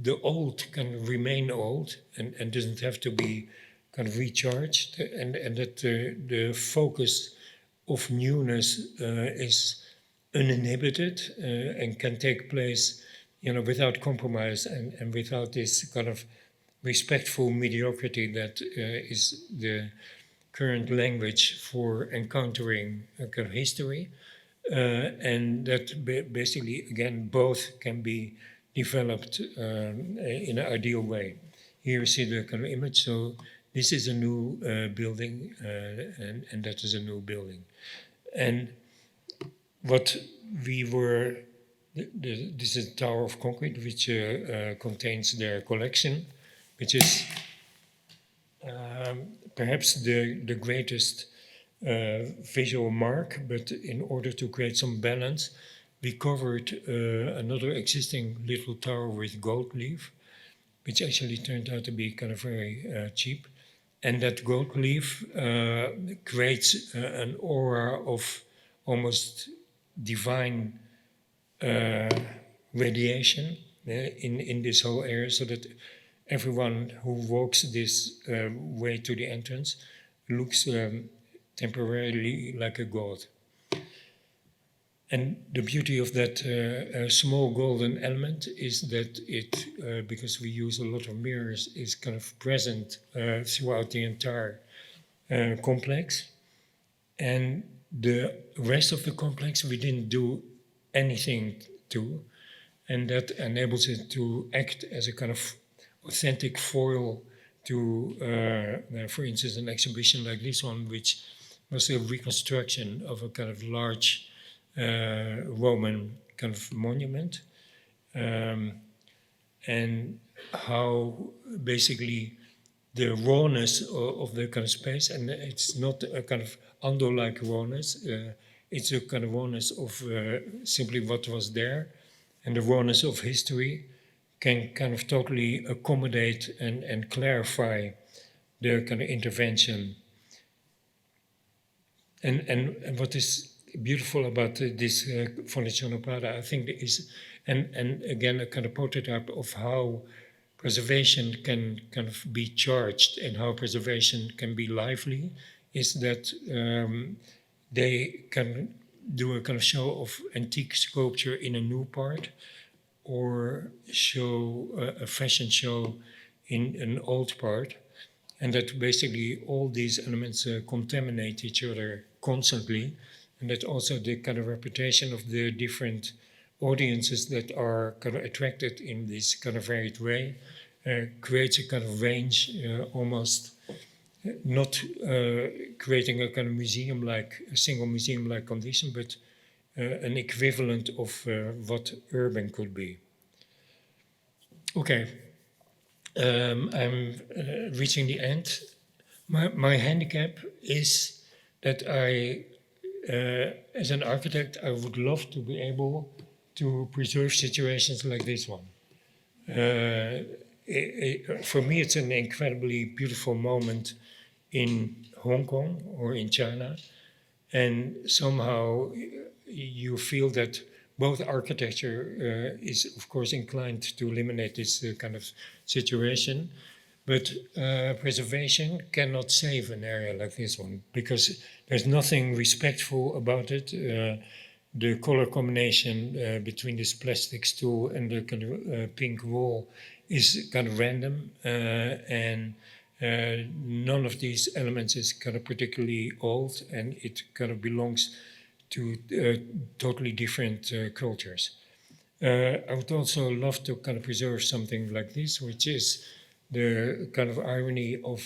the old can remain old and doesn't have to be kind of recharged, and that the focus of newness is uninhibited and can take place, without compromise and without this kind of respectful mediocrity that is the current language for encountering a kind of history. And that basically, again, both can be developed in an ideal way. Here you see the kind of image. So this is a new building, and that is a new building. And what we were, this is a tower of concrete, which contains their collection, which is perhaps the greatest visual mark, but in order to create some balance, we covered another existing little tower with gold leaf, which actually turned out to be kind of very cheap. And that gold leaf creates an aura of almost divine radiation in this whole area, so that everyone who walks this way to the entrance looks temporarily like a god. And the beauty of that small golden element is that it, because we use a lot of mirrors, is kind of present throughout the entire complex. And the rest of the complex we didn't do anything to, and that enables it to act as a kind of authentic foil to, for instance, an exhibition like this one, which was a reconstruction of a kind of large Roman kind of monument, and how basically the rawness of the kind of space, and it's not a kind of Ando-like rawness, it's a kind of rawness of simply what was there, and the rawness of history can kind of totally accommodate and clarify the kind of intervention. And what is beautiful about this Fondazione Prada, I think, is, and again, a kind of prototype of how preservation can kind of be charged and how preservation can be lively, is that they can do a kind of show of antique sculpture in a new part, or show a fashion show in an old part, and that basically all these elements contaminate each other constantly, and that also the kind of reputation of the different audiences that are kind of attracted in this kind of varied way creates a kind of range, almost not creating a kind of museum-like, a single museum-like condition, but an equivalent of what urban could be. Okay, I'm reaching the end. My handicap is that I, as an architect, I would love to be able to preserve situations like this one. For me, it's an incredibly beautiful moment in Hong Kong or in China, and somehow you feel that both architecture is, of course, inclined to eliminate this kind of situation, but preservation cannot save an area like this one because there's nothing respectful about it. The color combination between this plastic stool and the kind of pink wall is kind of random, and none of these elements is kind of particularly old, and it kind of belongs to totally different cultures. I would also love to kind of preserve something like this, which is the kind of irony of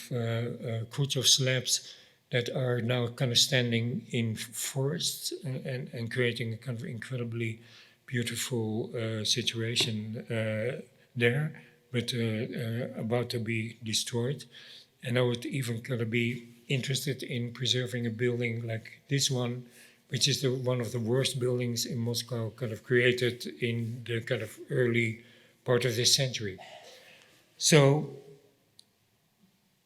Khrushchev slabs that are now kind of standing in forests and creating a kind of incredibly beautiful situation there, but about to be destroyed. And I would even kind of be interested in preserving a building like this one, which is one of the worst buildings in Moscow, kind of created in the kind of early part of this century. So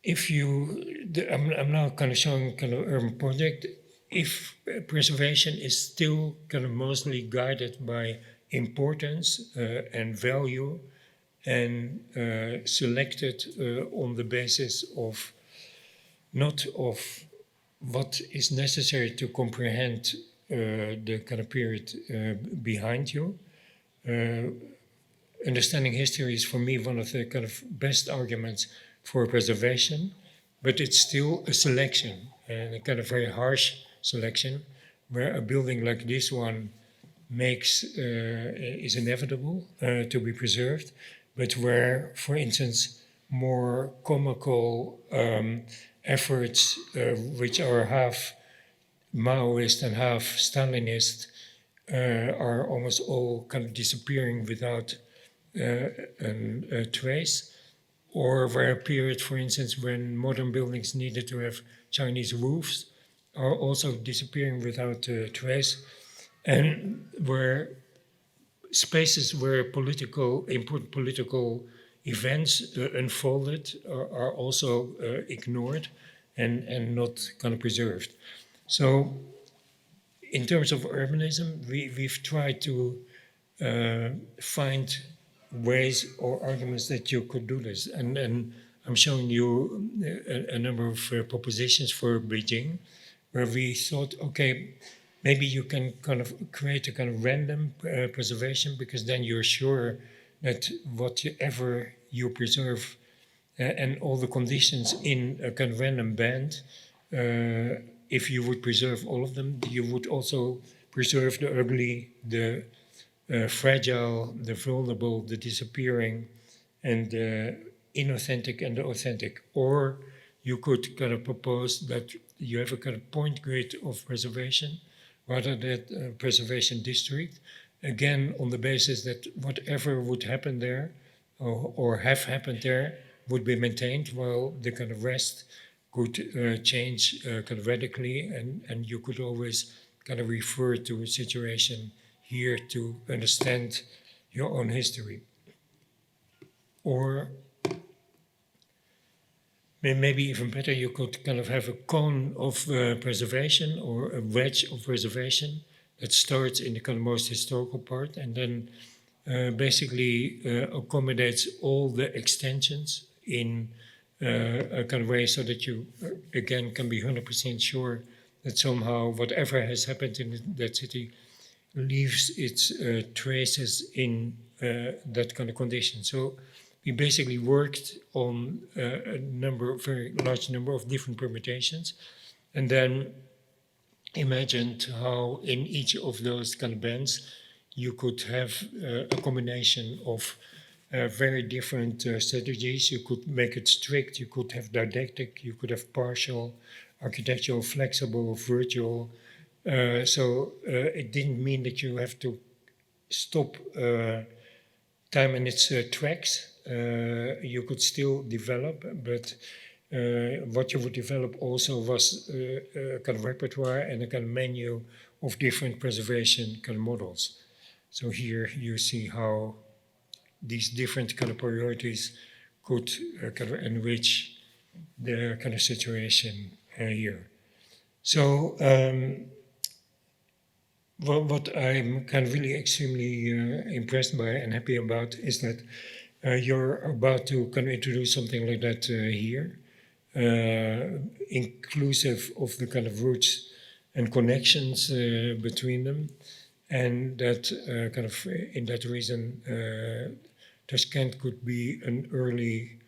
if you, I'm now kind of showing kind of urban project. If preservation is still kind of mostly guided by importance and value and selected on the basis of not of what is necessary to comprehend the kind of period behind you. Understanding history is for me one of the kind of best arguments for preservation, but it's still a selection, and a kind of very harsh selection, where a building like this one is inevitable to be preserved, but where, for instance, more comical efforts, which are half Maoist and half Stalinist, are almost all kind of disappearing without a trace, or where a period, for instance, when modern buildings needed to have Chinese roofs, are also disappearing without a trace, and where spaces where important political events unfolded are also ignored and not kind of preserved. So in terms of urbanism, we've tried to find ways or arguments that you could do this. And I'm showing you a number of propositions for Beijing, where we thought, okay, maybe you can kind of create a kind of random preservation, because then you're sure that whatever you preserve and all the conditions in a kind of random band, if you would preserve all of them, you would also preserve the ugly, the fragile, the vulnerable, the disappearing, and the inauthentic and the authentic. Or you could kind of propose that you have a kind of point grid of preservation, rather than preservation district, again on the basis that whatever would happen there or have happened there would be maintained, while the kind of rest could change kind of radically, and you could always kind of refer to a situation here to understand your own history. Or maybe even better, you could kind of have a cone of preservation, or a wedge of preservation that starts in the kind of most historical part, and then basically accommodates all the extensions in a kind of way, so that you, again, can be 100% sure that somehow whatever has happened in that city leaves its traces in that kind of condition. So we basically worked on a very large number of different permutations, and then imagined how in each of those kind of bands you could have a combination of very different strategies. You could make it strict, you could have didactic, you could have partial, architectural, flexible, virtual. So it didn't mean that you have to stop time in its tracks. You could still develop, but what you would develop also was a kind of repertoire and a kind of menu of different preservation kind of models. So here you see how these different kind of priorities could kind of enrich the kind of situation here. So what I'm kind of really extremely impressed by and happy about is that you're about to kind of introduce something like that here, inclusive of the kind of roots and connections between them, and that kind of in that reason Tashkent could be an early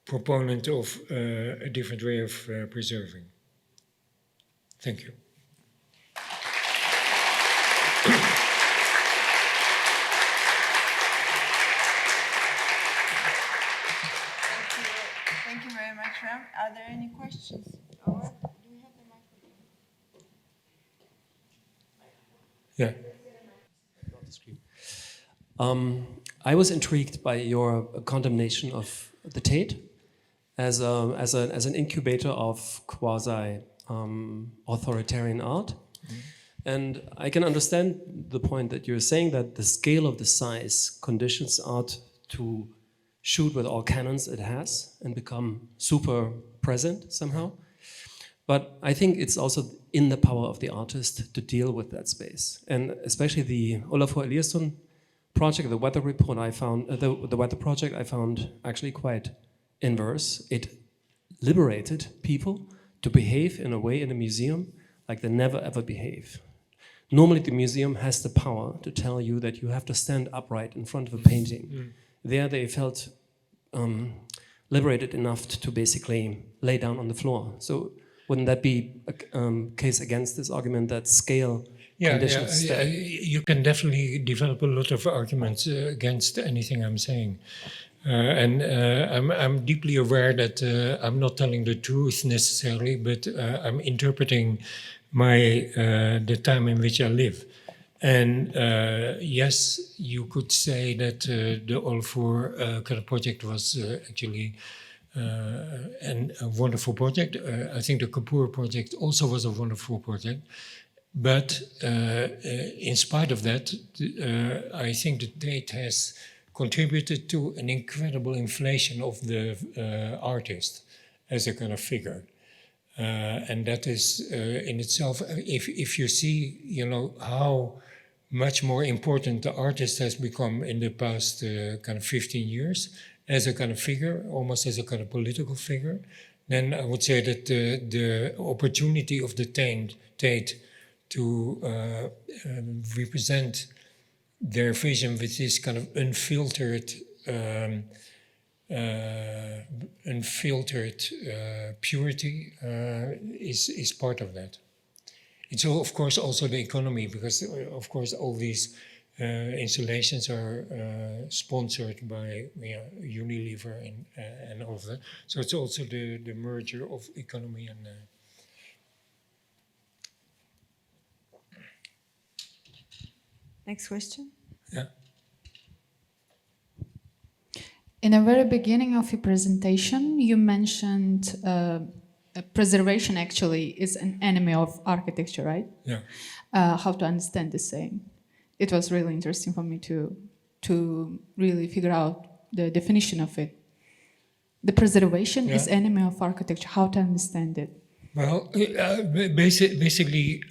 proponent of a different way of preserving. Thank you. Thank you very much, Ram. Are there any questions? Or do we have the microphone? Yeah. I was intrigued by your condemnation of the Tate as an incubator of quasi authoritarian art. Mm-hmm. And I can understand the point that you're saying that the scale of the size conditions art to shoot with all cannons it has and become super present somehow. But I think it's also in the power of the artist to deal with that space. And especially the Olafur Eliasson project, the weather report I found, the weather project I found actually quite inverse. It liberated people to behave in a way in a museum like they never ever behave. Normally the museum has the power to tell you that you have to stand upright in front of a painting. Mm. There they felt liberated enough to basically lay down on the floor. So wouldn't that be a case against this argument that scale conditions? Yeah, you can definitely develop a lot of arguments against anything I'm saying. And I'm deeply aware that I'm not telling the truth necessarily, but I'm interpreting the time in which I live. And yes, you could say that the Olafur kind of project was actually a wonderful project. I think the Kapoor project also was a wonderful project. But in spite of that, I think the Tate has contributed to an incredible inflation of the artist as a kind of figure. And that is in itself, if you see, how much more important the artist has become in the past kind of 15 years as a kind of figure, almost as a kind of political figure, then I would say that the opportunity of the Tate to represent their vision with this kind of unfiltered purity is part of that. It's of course also the economy, because of course all these installations are sponsored by Unilever and all of that. So it's also the merger of economy and. Next question. Yeah. In the very beginning of your presentation, you mentioned preservation actually is an enemy of architecture, right? Yeah. How to understand the same? It was really interesting for me to really figure out the definition of it. The preservation is enemy of architecture. How to understand it? Well, basically,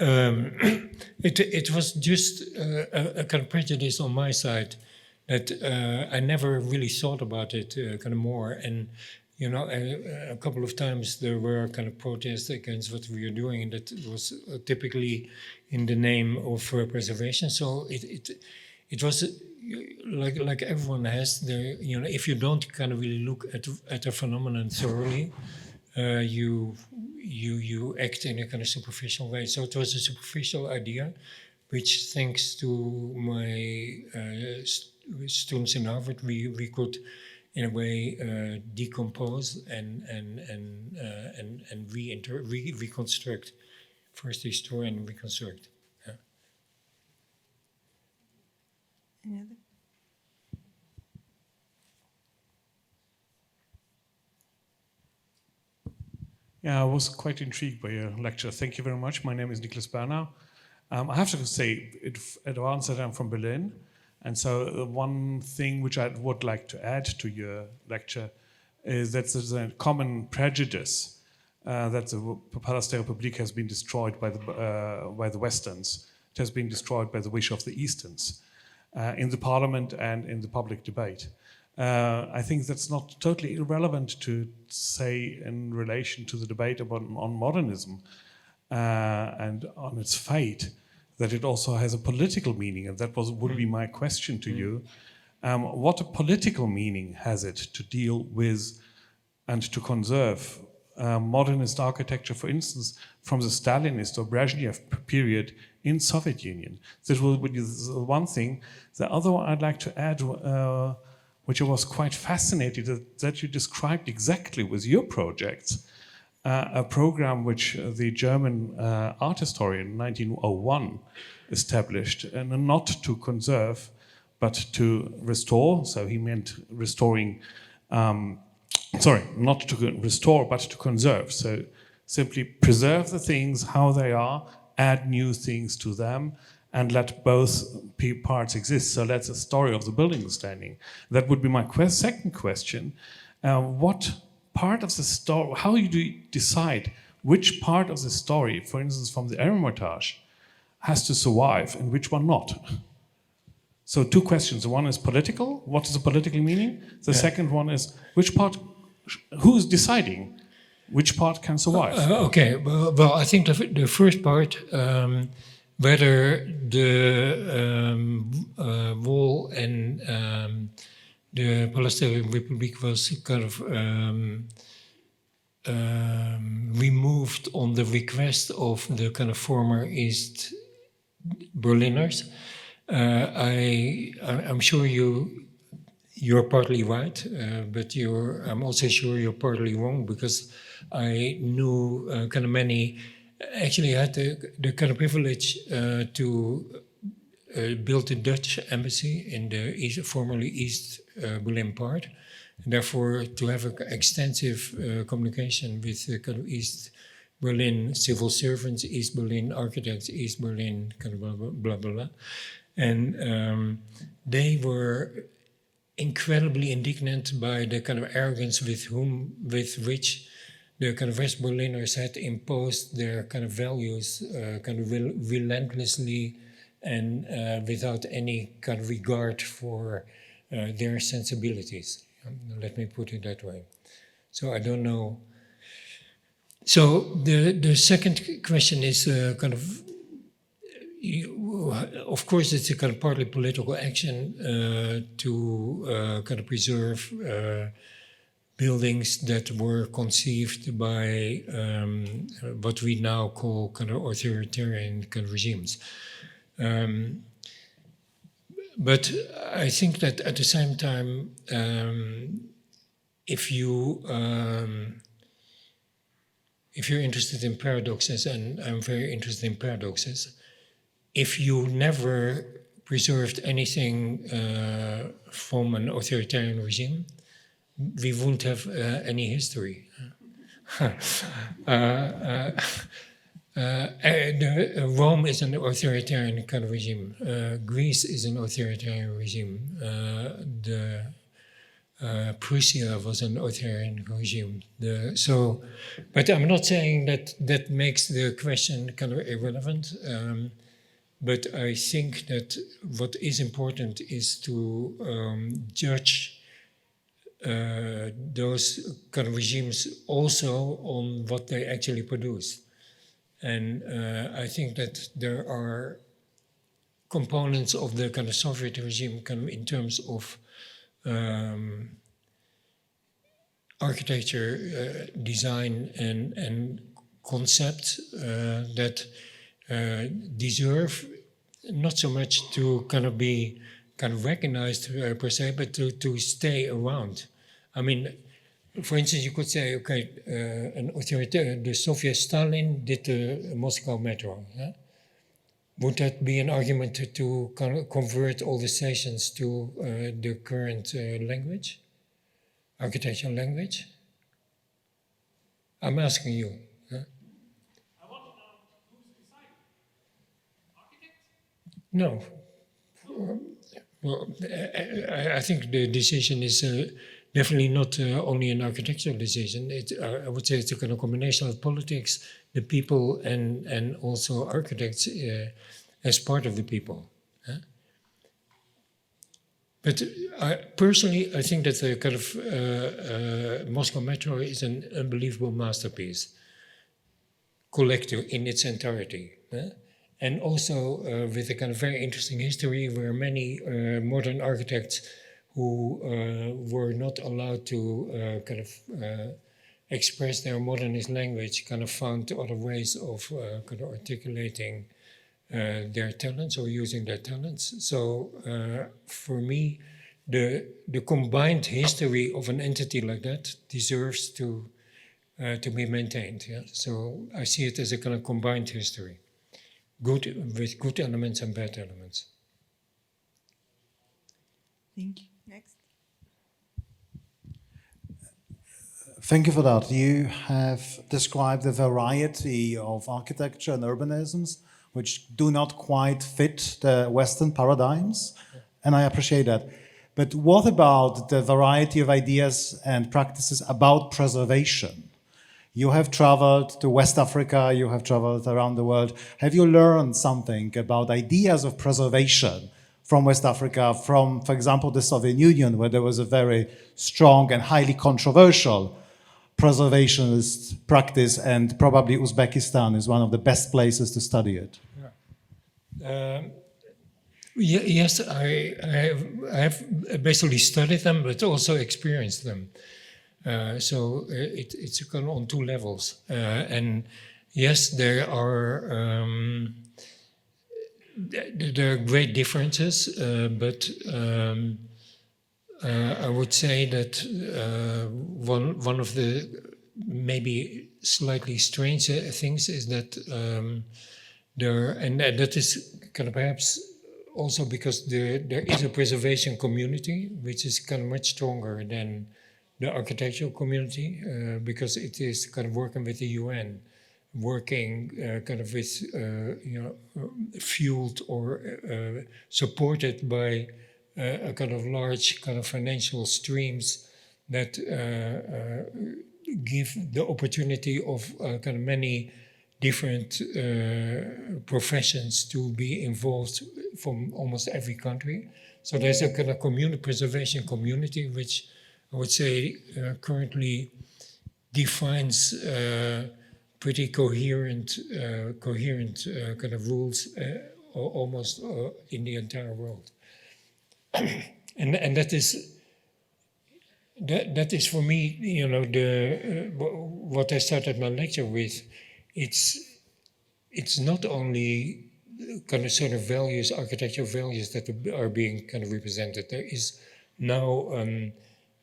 it was just a kind of prejudice on my side that I never really thought about it kind of more. And, a couple of times there were kind of protests against what we are doing, and that was typically in the name of preservation. So it was like everyone has, if you don't kind of really look at a phenomenon thoroughly, you act in a kind of superficial way. So it was a superficial idea, which thanks to my students in Harvard, we could in a way decompose and reconstruct. First restore and reconstruct. Yeah. Any other? Yeah, I was quite intrigued by your lecture. Thank you very much. My name is Niklas Berner. I have to say, in advance that I'm from Berlin, And so one thing which I would like to add to your lecture is that there's a common prejudice that the Palestine Republic has been destroyed by the Westerns. It has been destroyed by the wish of the Easterns in the parliament and in the public debate. I think that's not totally irrelevant to say in relation to the debate on modernism and on its fate, that it also has a political meaning, and that would be my question to you. What a political meaning has it to deal with and to conserve modernist architecture, for instance, from the Stalinist or Brezhnev period in Soviet Union? This will be one thing. The other one I'd like to add, which I was quite fascinated that you described exactly with your projects, a program which the German art historian in 1901 established, and not to conserve, but to restore. So he meant restoring, not to restore, but to conserve. So simply preserve the things how they are, add new things to them, and let both parts exist. So that's the story of the building standing. That would be my second question. What part of the story, how do you decide which part of the story, for instance, from the Hermitage, has to survive and which one not? So two questions. One is political. What is the political meaning? The second one is which part, who's deciding which part can survive? Okay, well, I think the first part, whether the wall and the Palestinian Republic was kind of removed on the request of the kind of former East Berliners. I'm sure you're partly right, but I'm also sure you're partly wrong, because I knew kind of many. Actually, I had the kind of privilege to build the Dutch embassy in the formerly East Berlin part. And therefore, to have an extensive communication with the kind of East Berlin civil servants, East Berlin architects, East Berlin kind of blah, blah, blah, blah, blah. And they were incredibly indignant by the kind of arrogance with which the kind of West Berliners had imposed their kind of values kind of relentlessly and without any kind of regard for their sensibilities. Let me put it that way. So I don't know. So the second question is kind of, of course, it's a kind of partly political action to kind of preserve buildings that were conceived by what we now call kind of authoritarian kind of regimes. But I think that at the same time, if you're interested in paradoxes, and I'm very interested in paradoxes, if you never preserved anything from an authoritarian regime, we won't have any history. Rome is an authoritarian kind of regime. Greece is an authoritarian regime. Prussia was an authoritarian regime. But I'm not saying that makes the question kind of irrelevant. But I think that what is important is to judge those kind of regimes also on what they actually produce. And I think that there are components of the kind of Soviet regime kind of in terms of architecture, design, and concept that deserve not so much to kind of be kind of recognized per se, but to stay around. I mean, for instance, you could say, okay, an authoritarian, the Soviet Stalin did the Moscow metro. Yeah? Would that be an argument to kind of convert all the stations to the current language, architectural language? I'm asking you. Huh? I want to know who's deciding. Architects? No. Well, I think the decision is definitely not only an architectural decision. I would say it's a kind of combination of politics, the people, and also architects as part of the people. But personally, I think that the kind of Moscow Metro is an unbelievable masterpiece, collective in its entirety. And also with a kind of very interesting history where many modern architects who were not allowed to kind of express their modernist language kind of found other ways of kind of articulating their talents or using their talents. So for me, the combined history of an entity like that deserves to be maintained. Yeah? So I see it as a kind of combined history, with good elements and bad elements. Thank you. Next. Thank you for that. You have described the variety of architecture and urbanisms which do not quite fit the Western paradigms, and I appreciate that. But what about the variety of ideas and practices about preservation? You have traveled to West Africa, you have traveled around the world. Have you learned something about ideas of preservation from West Africa, from, for example, the Soviet Union, where there was a very strong and highly controversial preservationist practice, and probably Uzbekistan is one of the best places to study it? Yes, I have basically studied them, but also experienced them. So it's kind of on two levels. And yes, there are great differences, but I would say that one of the maybe slightly strange things is that that is kind of perhaps also because there is a preservation community which is kind of much stronger than the architectural community, because it is kind of working with the UN, working kind of with fueled or supported by a kind of large kind of financial streams that give the opportunity of kind of many different professions to be involved from almost every country. So there's a kind of preservation community which I would say currently defines pretty coherent kind of rules almost in the entire world. And that is for me, you know, what I started my lecture with. It's not only kind of sort of values, architectural values that are being kind of represented. There is now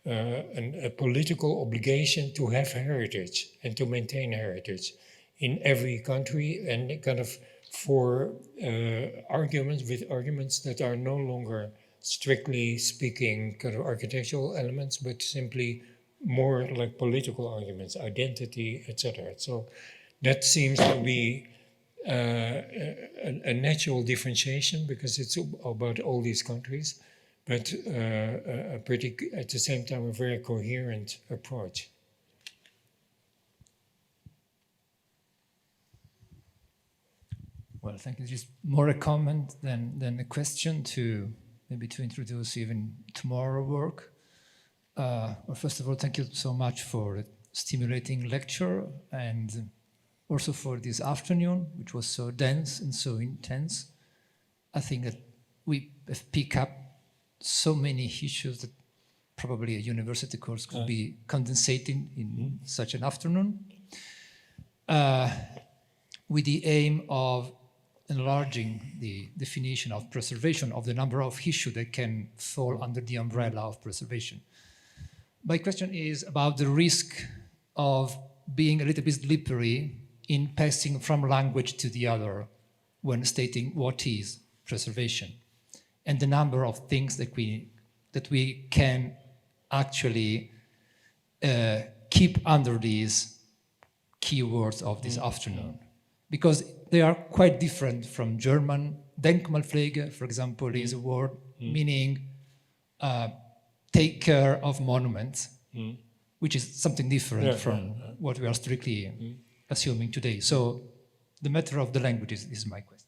a political obligation to have heritage and to maintain heritage in every country, and kind of for arguments that are no longer strictly speaking kind of architectural elements, but simply more like political arguments, identity, etc. So that seems to be a natural differentiation because it's about all these countries, but a pretty, at the same time, a very coherent approach. Well, thank you. Just more a comment than a question to maybe to introduce even tomorrow work. Well, first of all, thank you so much for a stimulating lecture and also for this afternoon, which was so dense and so intense. I think that we have picked up so many issues that probably a university course could be condensating in such an afternoon, with the aim of enlarging the definition of preservation, of the number of issues that can fall under the umbrella of preservation. My question is about the risk of being a little bit slippery in passing from language to the other when stating what is preservation, and the number of things that we can actually keep under these keywords of this afternoon, because they are quite different from German. Denkmalpflege, for example, is a word meaning take care of monuments, which is something different from what we are strictly assuming today. So the matter of the language is my question.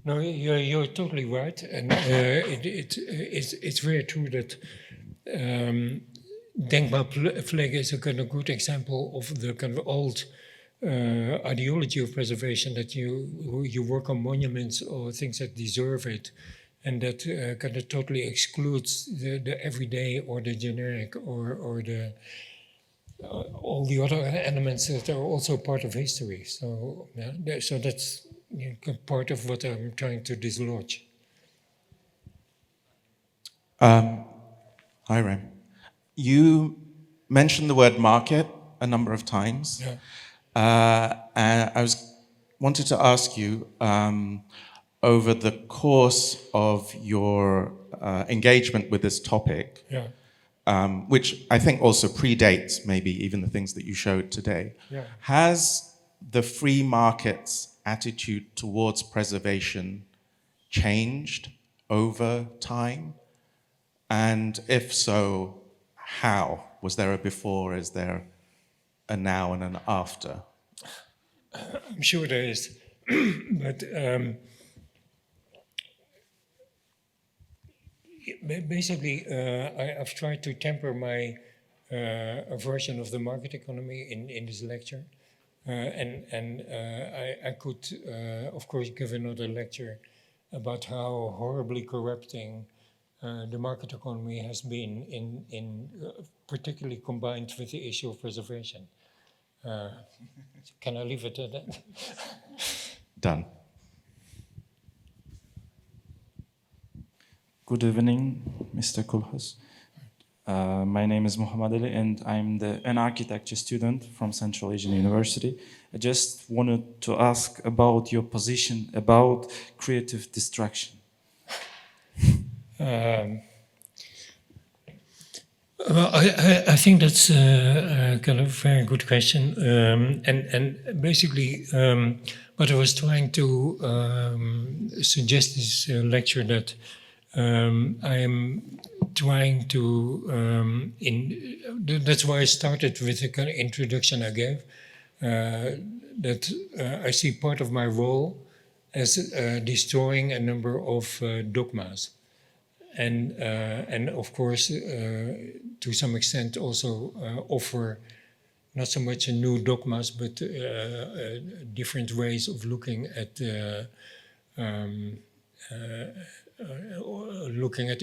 No, you're totally right, and it's very true that Denkmalpflege is a kind of good example of the kind of old ideology of preservation, that you work on monuments or things that deserve it, and that kind of totally excludes the everyday or the generic or the all the other elements that are also part of history. So so that's part of what I'm trying to dislodge. Hi, Rem. You mentioned the word market a number of times. Yeah. And I wanted to ask you, over the course of your engagement with this topic, Yeah. which I think also predates maybe even the things that you showed today, Yeah. has the free market's attitude towards preservation changed over time? And if so, how? Was there a before? Is there a now and an after? I'm sure there is, but basically, I've tried to temper my aversion of the market economy in this lecture, and I could, of course, give another lecture about how horribly corrupting the market economy has been in particularly combined with the issue of preservation. Can I leave it at that? Done. Good evening, Mr. Kulhus. My name is Muhammad Ali, and I'm an architecture student from Central Asian University. I just wanted to ask about your position about creative destruction. Well, I think that's a kind of very good question. And basically, what I was trying to suggest this lecture that I am trying to, that's why I started with the kind of introduction I gave, that I see part of my role as destroying a number of dogmas. And of course, to some extent also offer not so much a new dogmas, but different ways of looking at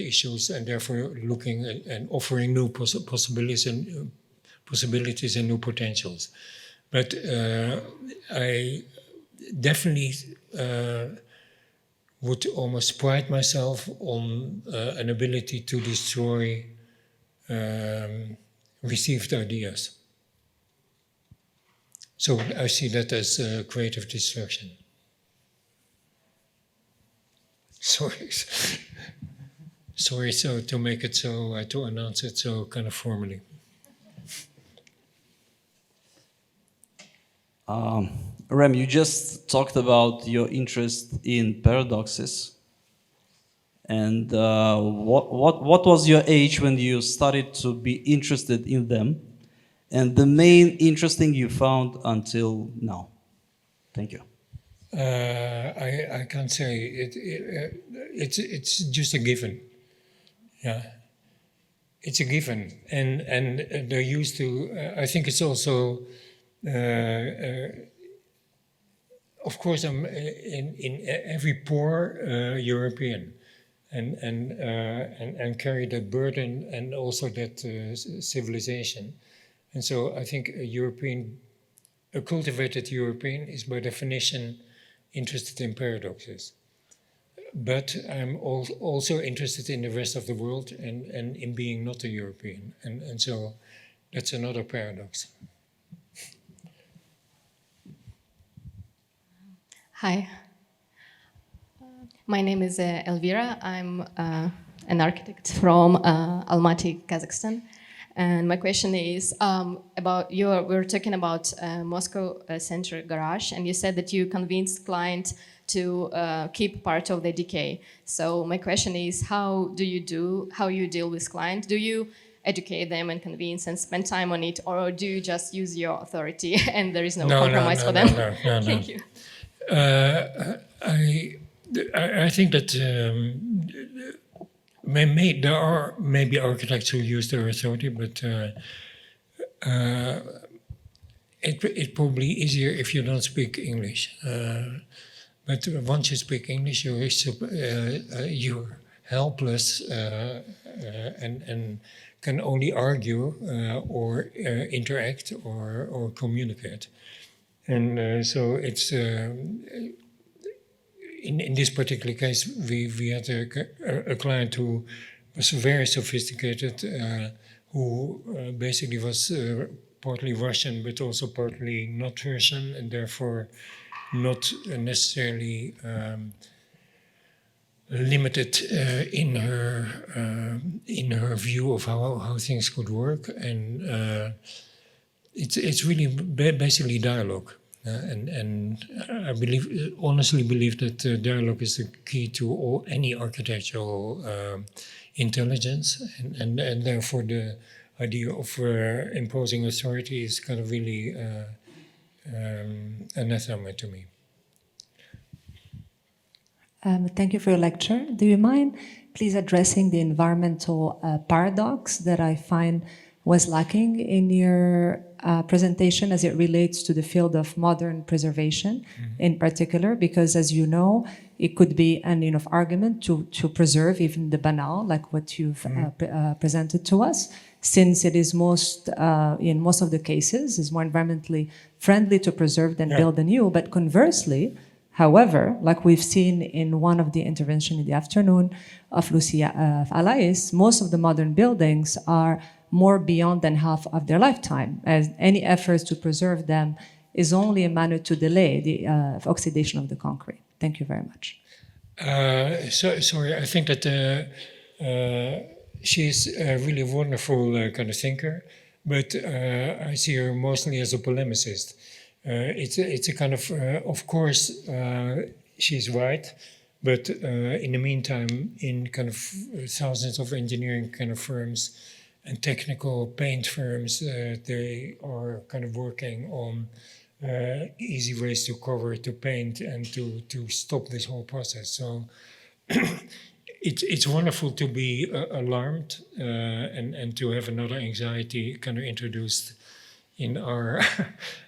issues, and therefore looking at and offering new possibilities and new potentials. But I definitely would almost pride myself on an ability to destroy received ideas. So I see that as creative destruction. Sorry, so to make it so, to announce it so kind of formally. Rem, you just talked about your interest in paradoxes, and what was your age when you started to be interested in them, and the main interesting you found until now? Thank you. I can't say it's just a given. Yeah, it's a given, and they're used to. I think it's also. Of course, I'm in every pore European, and carry that burden and also that civilization, and so I think a cultivated European is by definition interested in paradoxes. But I'm also interested in the rest of the world and in being not a European, and so that's another paradox. Hi. My name is Elvira. I'm an architect from Almaty, Kazakhstan. And my question is about we were talking about Moscow Center Garage, and you said that you convinced client to keep part of the decay. So my question is, how you deal with client? Do you educate them and convince and spend time on it, or do you just use your authority and there is no compromise for them? No. Thank you. I think that there are maybe architects who use their authority, but it's probably easier if you don't speak English. But once you speak English, you're helpless and can only argue or interact or communicate. And so it's in this particular case, we had a client who was very sophisticated, who basically was partly Russian, but also partly not Russian, and therefore not necessarily limited in her view of how things could work, and it's really basically dialogue. And I honestly believe that dialogue is the key to any architectural intelligence, and therefore the idea of imposing authority is kind of really anathema to me. Thank you for your lecture. Do you mind please addressing the environmental paradox that I find was lacking in your presentation as it relates to the field of modern preservation in particular? Because as you know, it could be an enough argument to preserve even the banal, like what you've presented to us, since it is in most of the cases, is more environmentally friendly to preserve than build anew. But conversely, however, like we've seen in one of the interventions in the afternoon of Lucia Alais, most of the modern buildings are more beyond than half of their lifetime, as any efforts to preserve them is only a manner to delay the oxidation of the concrete. Thank you very much. Sorry, I think that she's a really wonderful kind of thinker, but I see her mostly as a polemicist. It's a kind of course, she's right, but in the meantime, in kind of thousands of engineering kind of firms and technical paint firms, they are kind of working on easy ways to cover, to paint, and to stop this whole process. So it's wonderful to be alarmed and to have another anxiety kind of introduced in our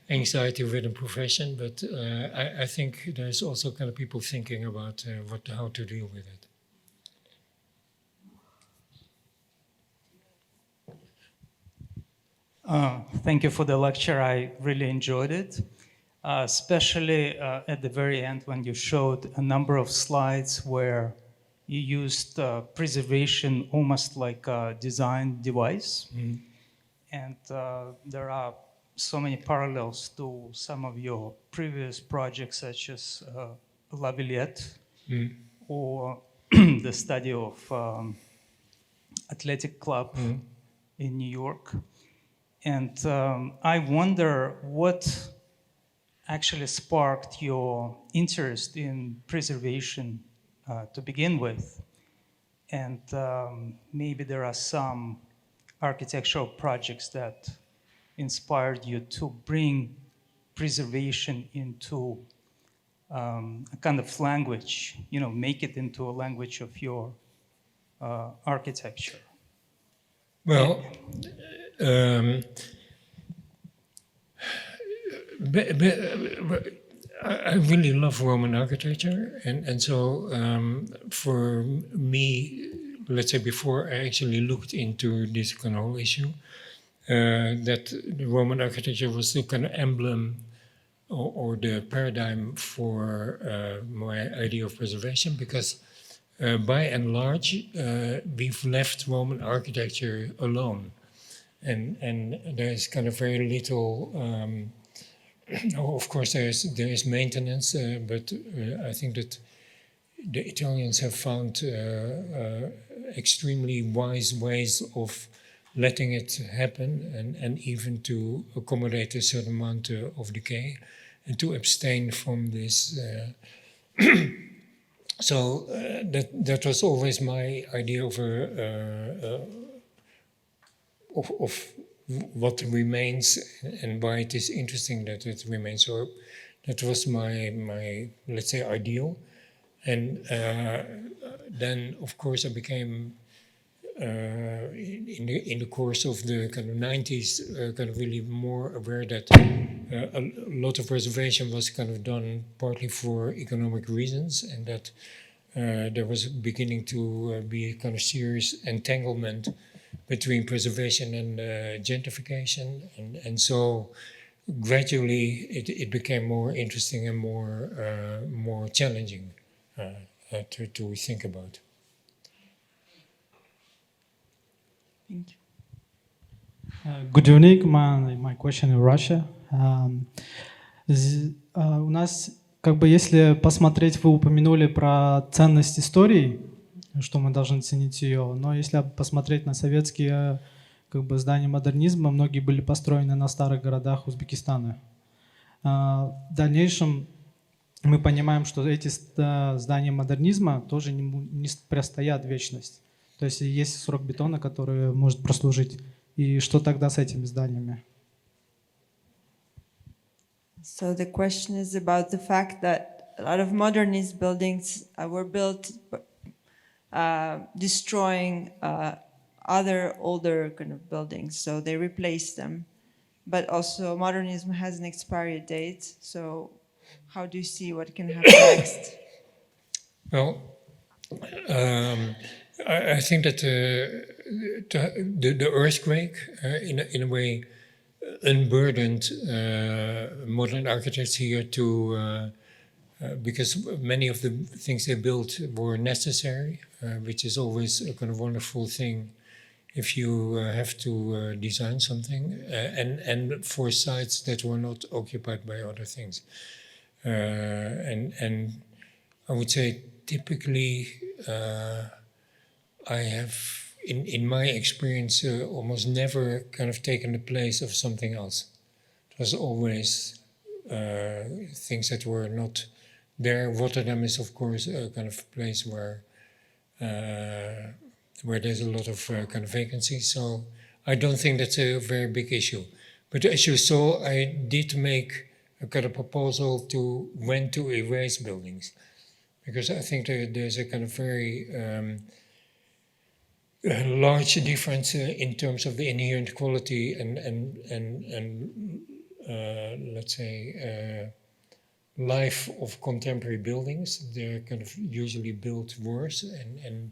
anxiety-ridden profession. But I think there's also kind of people thinking about how to deal with it. Thank you for the lecture. I really enjoyed it, especially at the very end when you showed a number of slides where you used preservation almost like a design device. And there are so many parallels to some of your previous projects, such as La Villette or the study of Athletic Club in New York. And I wonder what actually sparked your interest in preservation to begin with. And maybe there are some architectural projects that inspired you to bring preservation into a kind of language, make it into a language of your architecture. Well, I really love Roman architecture, and so for me, let's say before I actually looked into this kind of whole issue, that the Roman architecture was the kind of emblem or the paradigm for my idea of preservation, because by and large, we've left Roman architecture alone. And there's kind of very little, of course there is maintenance, but I think that the Italians have found extremely wise ways of letting it happen and even to accommodate a certain amount of decay and to abstain from this. So that was always my idea of what remains and why it is interesting that it remains. So that was my let's say ideal, and then of course I became in the course of the kind of 90s kind of really more aware that a lot of preservation was kind of done partly for economic reasons, and that there was beginning to be a kind of serious entanglement between preservation and gentrification, and so gradually it became more interesting and more challenging to think about. Thank you. Good evening. My question in Russia. У нас, как бы, если посмотреть, вы упомянули про ценность истории, что мы должны ценить ее, но если посмотреть на советские, как бы, здания модернизма, многие были построены на старых городах Узбекистана. В дальнейшем мы понимаем, что эти здания модернизма тоже не простоят вечность. То есть есть срок бетона, который может прослужить. И что тогда с этими зданиями? So the question is about the fact that a lot of modernist buildings were built destroying other older kind of buildings, so they replaced them. But also modernism has an expiry date, so how do you see what can happen next? Well, I think that the earthquake, in a way, unburdened modern architects here to because many of the things they built were necessary, which is always a kind of wonderful thing if you have to design something, and for sites that were not occupied by other things. And I would say typically I have, in my experience, almost never kind of taken the place of something else. It was always things that were not there. Rotterdam is, of course, a kind of place where there's a lot of kind of vacancy. So I don't think that's a very big issue. But as you saw, I did make a kind of proposal to when to erase buildings, because I think there's a kind of very large difference in terms of the inherent quality and let's say life of contemporary buildings. They're kind of usually built worse and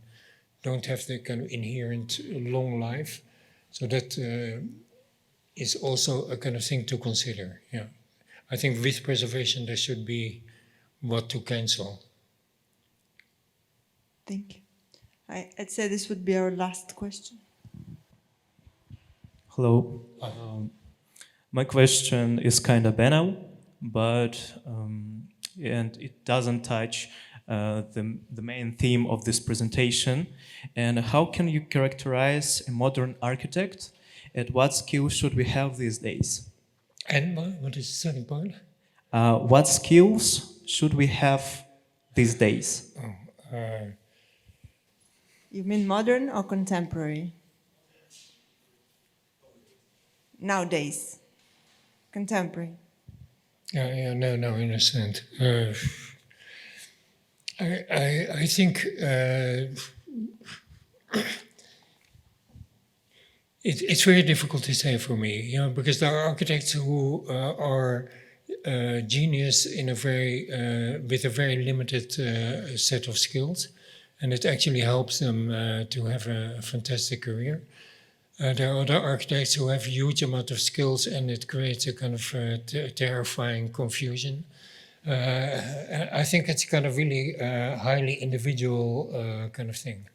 don't have the kind of inherent long life. So that is also a kind of thing to consider. Yeah, I think with preservation there should be what to cancel. Thank you. I'd say this would be our last question. Hello. My question is kind of banal, but and it doesn't touch the main theme of this presentation. And how can you characterize a modern architect? And what skills should we have these days? And what is the second part? What skills should we have these days? You mean modern or contemporary? Nowadays. Contemporary. Yeah, no, I understand. I think it's very difficult to say for me, you know, because there are architects who are genius in a very with a very limited set of skills, and it actually helps them to have a fantastic career. There are other architects who have huge amount of skills, and it creates a kind of terrifying confusion. I think it's kind of really highly individual kind of thing.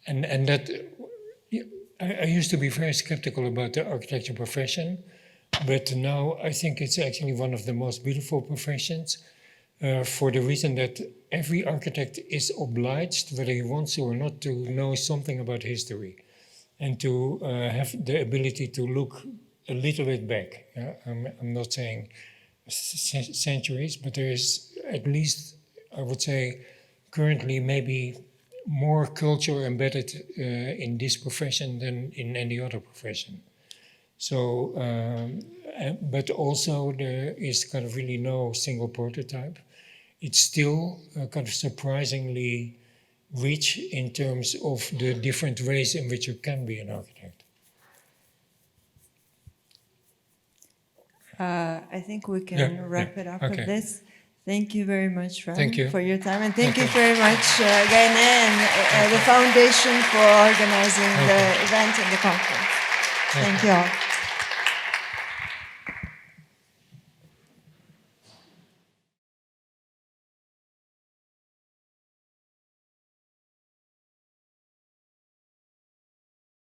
And that I used to be very skeptical about the architecture profession, but now I think it's actually one of the most beautiful professions for the reason that every architect is obliged, whether he wants to or not, to know something about history. and to have the ability to look a little bit back. I'm not saying centuries, but there is at least, I would say, currently maybe more culture embedded in this profession than in any other profession. So, but also there is kind of really no single prototype. It's still kind of surprisingly rich in terms of the different ways in which you can be an architect. I think we can wrap it up with this. Thank you very much, Ram, Thank you for your time. And thank you very much, Gaine and the Foundation for organizing the event and the conference. Thank you all.